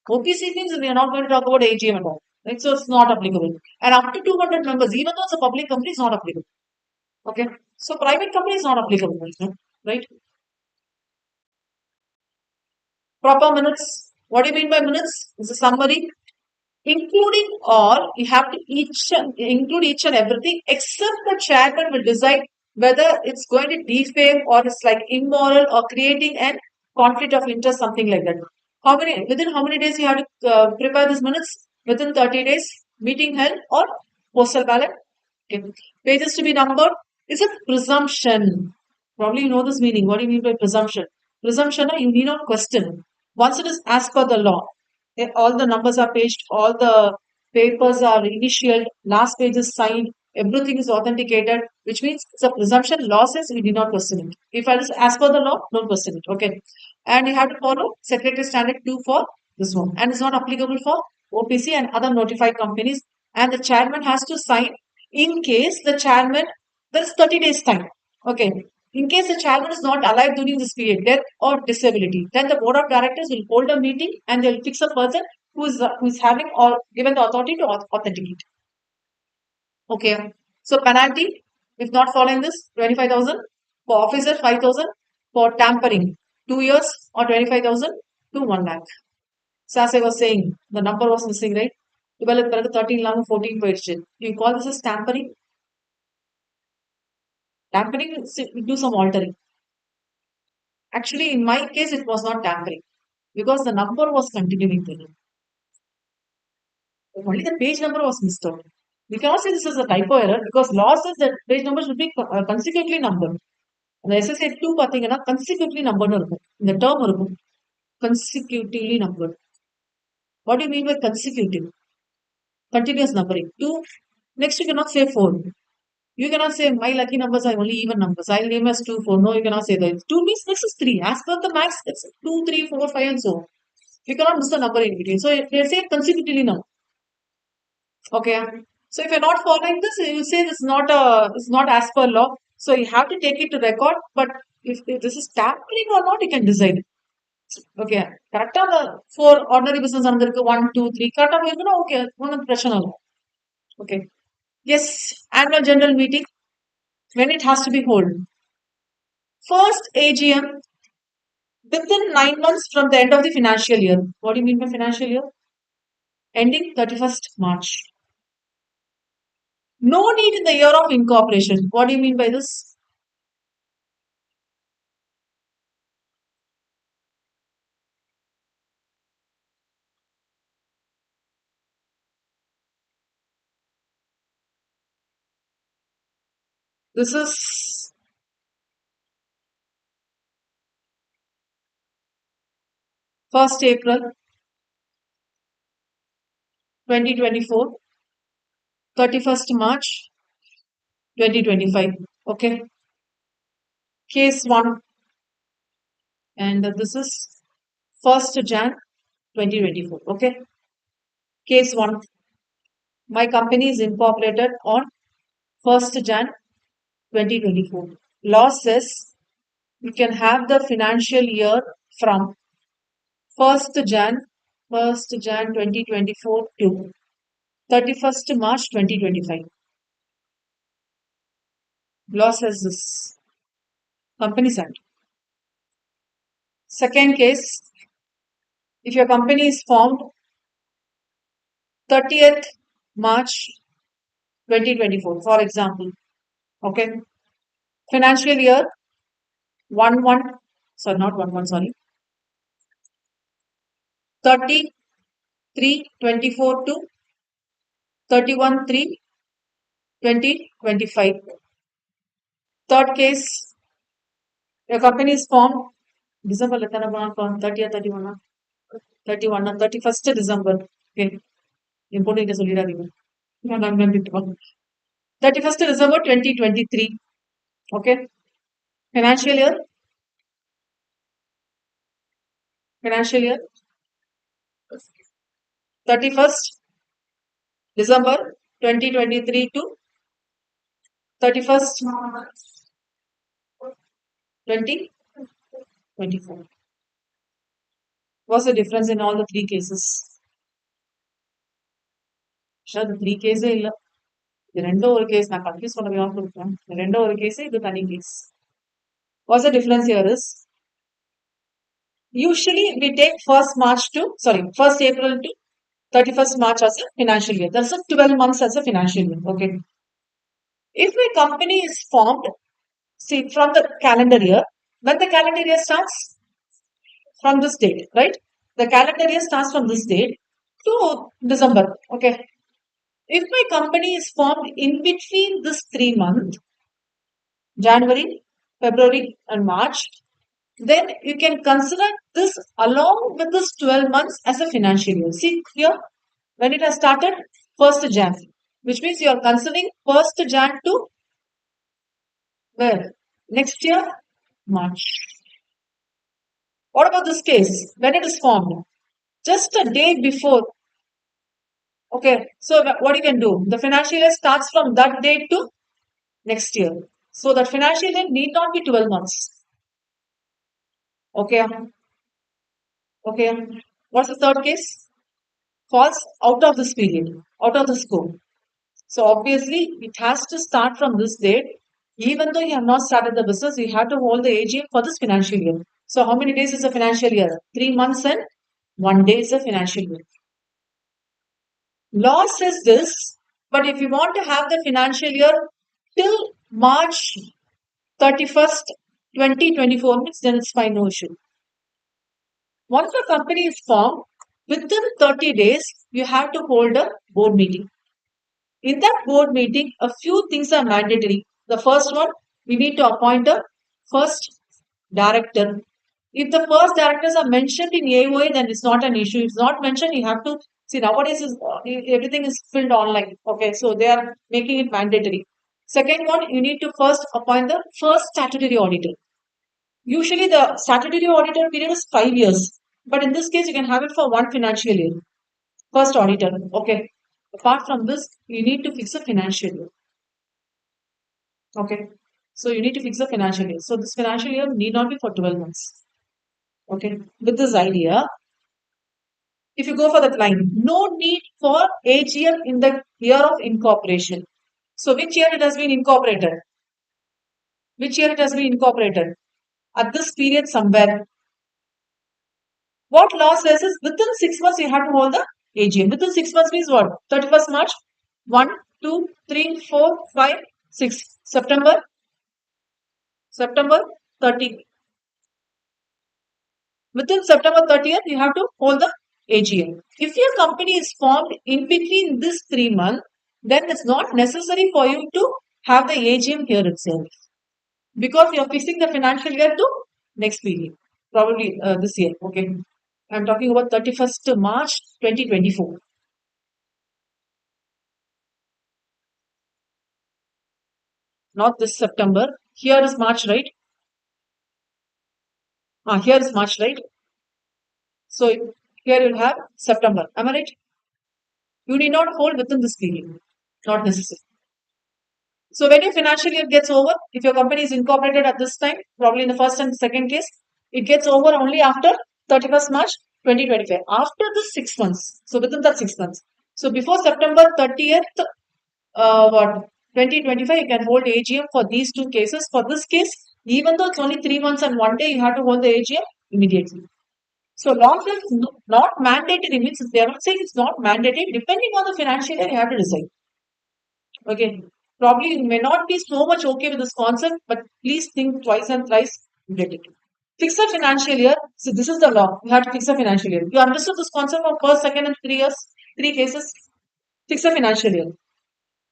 OPC means we are not going to talk about AGM at all. Right? So it's not applicable. And up to 200 members, even though it's a public company, is not applicable. Okay. So private company is not applicable. Right? Proper minutes. What do you mean by minutes? It's a summary. Including all, you have to include each and everything except the chairman will decide whether it's going to defame or it's like immoral or creating an conflict of interest, something like that. Within how many days you have to prepare these minutes? Within 30 days, meeting held or postal ballot. Okay. Pages to be numbered is a presumption. Probably you know this meaning. What do you mean by presumption? Presumption, you need not question. Once it is as per the law, all the numbers are paged, all the papers are initialed, last page is signed, everything is authenticated, which means it's a presumption. Law says we did not question it. If it is as per the law, don't question it. Okay. And you have to follow Secretary Standard 2 for this one. And it's not applicable for OPC and other notified companies. And the chairman has to sign in case the chairman, there's 30 days time. Okay. In case the chairman is not alive during this period, death or disability, then the board of directors will hold a meeting and they'll fix a person who is having or given the authority to authenticate. Okay. So penalty, if not following this, 25,000. For officer, 5,000. For tampering, 2 years or 25,000 to 1 lakh. So as I was saying, the number was missing, right? 12 பிறகு 13 இல்லாம 14 போயிடுச்சு. You call this as tampering? Tampering is you do some altering. Actually, in my case, it was not tampering because the number was continuing to him. Only the page number was missed out. We cannot say this is a typo error because law says that page number should be consecutively numbered. அந்த SSA 2 பார்த்தீங்கன்னா consecutively numbered இருக்கும். இந்த term இருக்கும். Consecutively numbered. What do you mean by consecutive? Continuous numbering. 2. Next you cannot say 4. You cannot say my lucky numbers are only even numbers. I'll name as 2, 4. No, you cannot say that. 2 means next is 3. As per the max, it's 2, 3, 4, 5 and so on. You cannot miss the number in between. So they say consecutively now. Okay. So if you're not following this, you say this is not as per law. So you have to take it to record. But if this is tampering or not, you can decide. Okay. Correct. For ordinary business, 1, 2, 3. Correct. Okay. Okay. Yes. Annual general meeting. When it has to be held. First AGM within 9 months from the end of the financial year. What do you mean by financial year? Ending 31st March. No need in the year of incorporation. What do you mean by this? This is first April 2024, 31st March 2025. Okay. Case 1. And this is 1st Jan 2024. Okay. Case 1. My company is incorporated on 1st Jan 2024. Law says you can have the financial year from 1st Jan 2024 to 31st March 2025. Law says this. Companies Act. Second case, if your company is formed 30th March 2024, for example, okay, financial year 1 sorry, not 1 sorry, 30/3/24 to 31/3/2025. Third case, your company is formed December 30th, 31, 31st December. Okay. Important is only 31st December 2023. Okay. Financial year 31st December 2023 to 31st 2024. What's the difference in all the 3 cases? Sure, the 3 cases இல்ல. இது ரெண்டும் ஒரு case நான் confuse பண்ண வேணாம் கொடுத்தேன். இது ரெண்டும் ஒரு கேஸ், இது தனி case. What's the difference here is usually we take 1st April to 31st March as a financial year. That's a 12 months as a financial year. Okay. If my company is formed See, from the calendar year, when the calendar year starts from this date, right? The calendar year starts from this date to December. Okay. If my company is formed in between this 3 months, January, February, and March, then you can consider this along with this 12 months as a financial year. See here, when it has started, 1st Jan, which means you are considering 1st Jan to where? Next year, March. What about this case? When it is formed? Just a day before. Okay, so what you can do? The financial year starts from that date to next year. So that financial year need not be 12 months. Okay, okay. What's the third case? Falls out of this period, out of the scope. So obviously, it has to start from this date. Even though you have not started the business, you have to hold the AGM for this financial year. So how many days is a financial year? 3 months and 1 day is a financial year. Law says this, but if you want to have the financial year till March 31st, 2024, means then it's fine, no issue. Once the company is formed, within 30 days, you have to hold a board meeting. In that board meeting, a few things are mandatory. The first one, we need to appoint a first director. If the first directors are mentioned in AOA, then it's not an issue. If it's not mentioned, you have to see nowadays everything is filled online. Okay, so they are making it mandatory. Second one, you need to first appoint the first statutory auditor. Usually, the statutory auditor period is 5 years, but in this case, you can have it for one financial year. First auditor. Okay. Apart from this, you need to fix a financial year. Okay. So you need to fix a financial year. So this financial year need not be for 12 months. Okay. With this idea, if you go for that line, no need for AGM in the year of incorporation. So which year it has been incorporated? Which year it has been incorporated? At this period somewhere. What law says is within 6 months you have to hold the AGM. Within 6 months means what? 31st March, 1, 2, 3, 4, 5, 6. September 30. Within September 30th, you have to hold the AGM. If your company is formed in between this 3 months, then it's not necessary for you to have the AGM here itself because you're fixing the financial year to next period, probably this year. Okay. I'm talking about 31st March 2024, not this September. Here is March, right? Here is March, right? So here you'll have September. Am I right? You need not hold within this period. Not necessary. So when your financial year gets over, if your company is incorporated at this time, probably in the first and second case, it gets over only after 31st March 2025. After the 6 months. So within that 6 months. So before September 30th, what 2025, you can hold AGM for these two cases. For this case, even though it's only 3 months and 1 day, you have to hold the AGM immediately. So long as it's not mandatory, means they are not saying it's not mandatory. Depending on the financial year, you have to decide. Okay. Probably you may not be so much okay with this concept, but please think twice and thrice related to it. Fix a financial year. So this is the law. You have to fix a financial year. You understood this concept of first, second, and 3 years, three cases. Fix a financial year.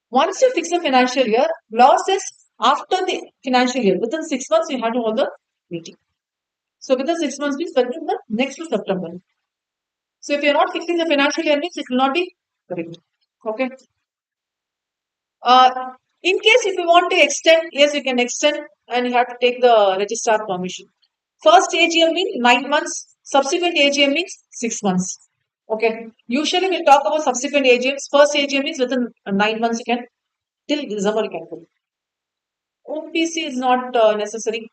Once you fix a financial year, law says after the financial year, within 6 months, you have to hold the meeting. So within 6 months means within the next to September. So if you're not fixing the financial year, means it will not be correct. Okay. In case if you want to extend, yes, you can extend and you have to take the registrar permission. First AGM means 9 months, subsequent AGM means 6 months. Okay. Usually we'll talk about subsequent AGMs. First AGM means within 9 months you can, till December you can put. OPC is not necessary.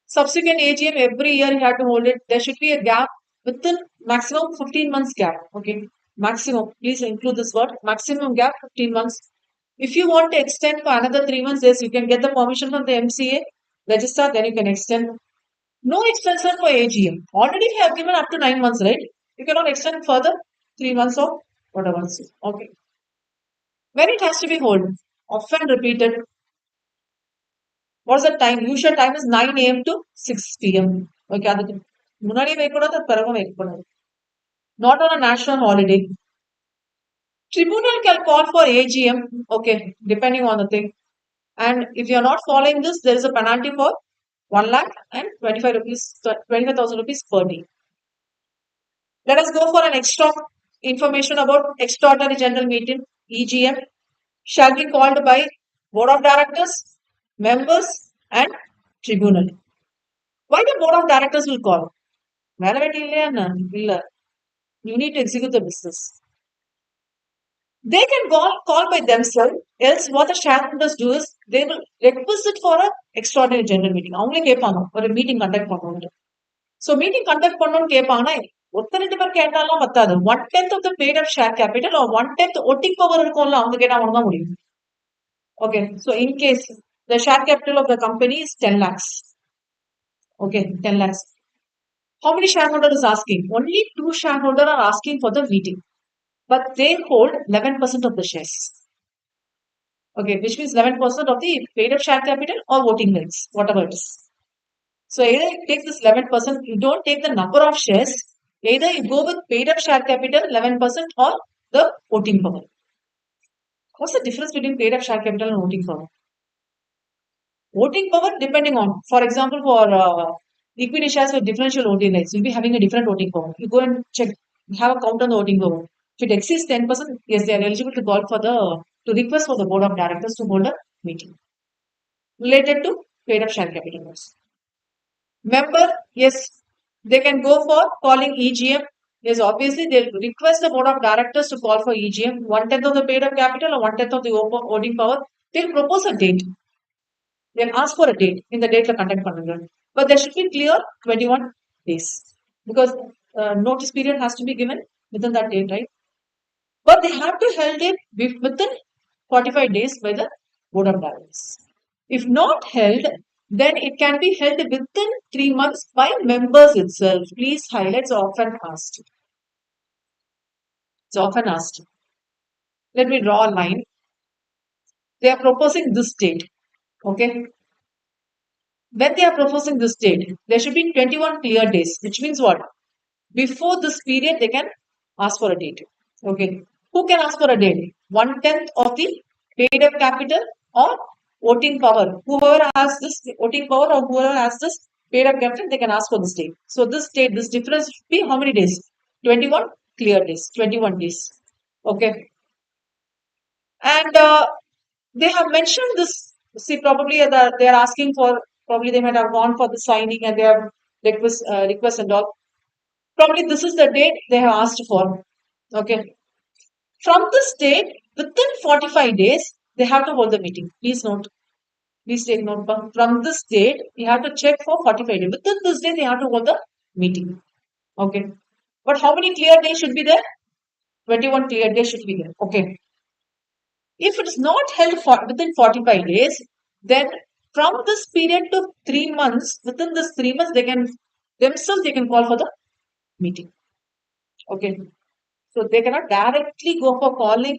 Subsequent AGM every year you have to hold it. There should be a gap within maximum 15 months gap. Okay. Maximum. Please include this word. Maximum gap 15 months. If you want to extend for another 3 months, yes, you can get the permission from the MCA register, then you can extend. No extension for AGM. Already you have given up to 9 months, right? You cannot extend further 3 months or whatever. Okay. When it has to be held, often repeated. What's the time? Usual time is 9 a.m. to 6 p.m. Okay, அதுக்கு முன்னாடி வைக்கக்கூடாது, பிறகும் வைக்கக்கூடாது. Not on a national holiday. Tribunal can call for AGM, okay, depending on the thing. And if you are not following this, there is a penalty for 1 lakh and 25 rupees, 25,000 rupees per day. Let us go for an extra information about extraordinary general meeting, EGM, shall be called by board of directors, members, and tribunal. Why the board of directors will call? You need to execute the business. They can call by themselves. Else, what the shareholders do is they will request it for an extraordinary general meeting. அவங்களே கேட்பாங்க ஒரு meeting conduct பண்ணணும். So meeting conduct பண்ணணும்னு கேட்பாங்கன்னா ஒருத்தர் 2 பேர் கேட்டாலும் பத்தாது. 1/10 of the paid of share capital ஒரு 1/10 ஒட்டிங் பவர் இருக்கும்ல, அவங்க கேட்டா மட்டும் தான் முடியும். Okay, so in case the share capital of the company is 10 lakhs. Okay, 10 lakhs. How many shareholders is asking? Only 2 shareholders are asking for the meeting, but they hold 11% of the shares. Okay, which means 11% of the paid up share capital or voting rights, whatever it is. So either you take this 11%, you don't take the number of shares, either you go with paid up share capital 11% or the voting power. What's the difference between paid up share capital and voting power? Voting power depending on, for example, for equity shares with differential voting rights, you'll be having a different voting power. You go and check, have a count on the voting power. If it exceeds 10%, yes, they are eligible to call for to request for the board of directors to hold a meeting related to paid up share capital. Member, yes, they can go for calling EGM. Yes, obviously they'll request the board of directors to call for EGM. 1/10 of the paid up capital or 1/10 of the voting power. They'll propose a date. They'll ask for a date. In the date the conduct பண்ணுங்க. But there should be clear 21 days because notice period has to be given within that date, right? But they have to held it within 45 days by the board of directors. If not held, then it can be held within 3 months by members itself. Please highlight, it's often asked. It's often asked. Let me draw a line. They are proposing this date. Okay. When they are proposing this date, there should be 21 clear days, which means what? Before this period, they can ask for a date. Okay. Who can ask for a date? 1/10 of the paid up capital or voting power. Whoever has this voting power or whoever has this paid up capital, they can ask for this date. So this date, this difference should be how many days? 21 clear days, 21 days. Okay. And they have mentioned this. See, probably they are asking for, probably they might have gone for the signing and they have request and all. Probably this is the date they have asked for. Okay. From this date, within 45 days, they have to hold the meeting. Please note. Please take note. From this date, you have to check for 45 days. Within this day, they have to hold the meeting. Okay. But how many clear days should be there? 21 clear days should be there. Okay. If it is not held within 45 days, then from this period to 3 months, within this 3 months, they can call for the meeting. Okay. So they cannot directly go for calling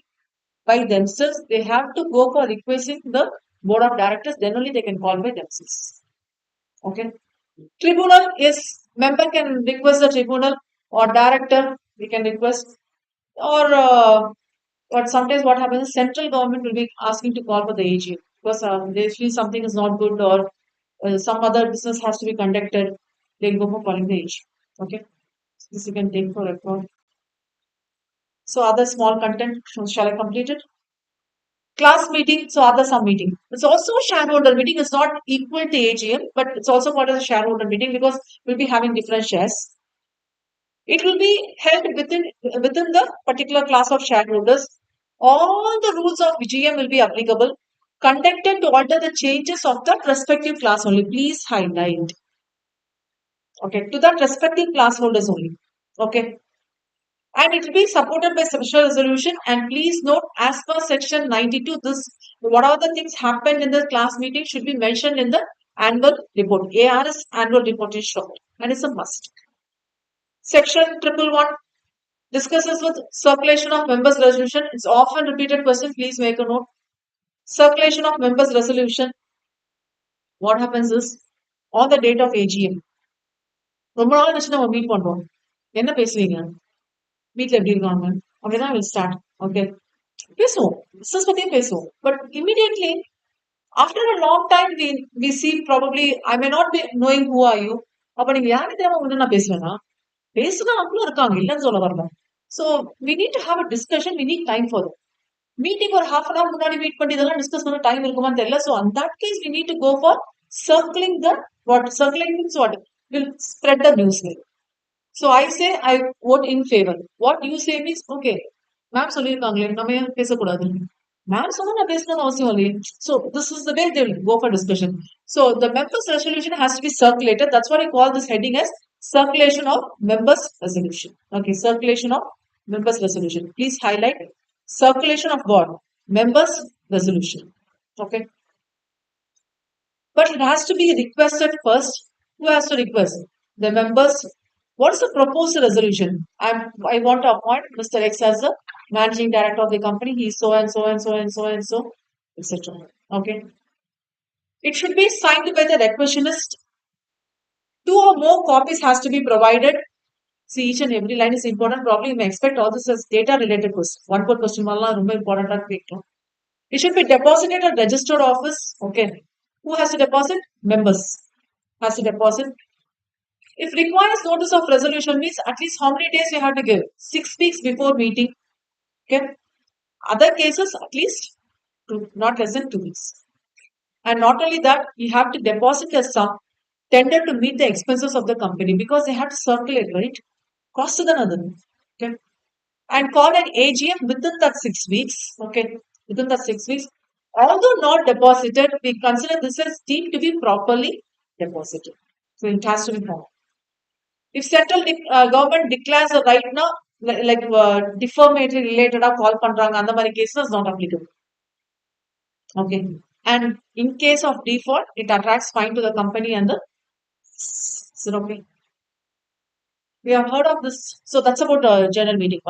by themselves. They have to go for requesting the board of directors. Then only they can call by themselves. Okay. Tribunal is, member can request the tribunal or director. We can request, or but sometimes what happens is central government will be asking to call for the AG because they feel something is not good or some other business has to be conducted. They'll go for calling the AG. Okay. So this you can take for record. So other small content, shall I complete it? Class meeting, so other some meeting. It's also a shareholder meeting. It's not equal to AGM, but it's also called as a shareholder meeting because we'll be having different shares. It will be held within the particular class of shareholders. All the rules of GM will be applicable. Conducted to alter the changes of the respective class only. Please highlight. Okay, to that respective class holders only. Okay. And it will be supported by special resolution. And please note, as per section 92, this whatever the things happened in the class meeting should be mentioned in the annual report. ARS annual report is short, and it's a must. Section 111 discusses with circulation of members' resolution. It's often repeated question. Please make a note. Circulation of members' resolution. what happens is on the date of AGM, ரொம்ப நாள் கழிச்சு நம்ம meet பண்றோம். என்ன பேசுவீங்க? வீட்ல எப்படி இருக்காங்க? அப்படிதான் will start. Okay. பேசுவோம். பிசினஸ் பத்தியும் பேசுவோம். But immediately after a long time we see probably I may not be knowing who are you. அப்ப நீங்க யாருன்னு தெரியாம உங்கள்ட்ட நான் பேசுவேனா? பேசுறவங்களும் இருக்காங்க. இல்லன்னு சொல்ல வரல. So we need to have a discussion. We need time for that. Meeting ஒரு ஹாஃப் அன் ஹவர் முன்னாடி மீட் பண்ணி இதெல்லாம் டிஸ்கஸ் பண்ண டைம் இருக்குமான்னு தெரியல. So in that case we need to go for circling the circling means what will spread the news. So I say I vote in favour. What you say means okay ma'am சொல்லியிருக்காங்களே நம்ம ஏன் பேசக்கூடாது, ma'am சொன்னா நான் பேசணும்னு அவசியம் இல்லையே. So this is the way they will go for discussion. So the members resolution has to be circulated. That's what I call this heading as circulation of members resolution. Okay, circulation of members resolution. Please highlight circulation of what? Members resolution. Okay. But it has to be requested first. Who has to request? The members. What is the proposed resolution? I want to appoint Mr. X as the managing director of the company. He is so and so and so and so and so, etc. Okay. It should be signed by the requisitionist. 2 or more copies has to be provided. See, each and every line is important. Probably you may expect all this as data related question. One more question ரொம்ப important. It should be deposited at registered office. Okay. Who has to deposit? Members has to deposit. If requires notice of resolution means at least how many days you have to give? 6 weeks before meeting. Okay. Other cases at least not less than 2 weeks. And not only that, you have to deposit a sum tender to meet the expenses of the company because they have to circulate, right? Cost to another. Okay. And call an AGM within that 6 weeks. Okay. Within that 6 weeks. Although not deposited, we consider this as deemed to be properly deposited. So it has to be found. If central government declares a right now, like defamatory related or call பண்றாங்க அந்த மாதிரி cases not applicable. Okay. And in case of default, it attracts fine to the company and the zero pay. We have heard of this. So that's about general meeting.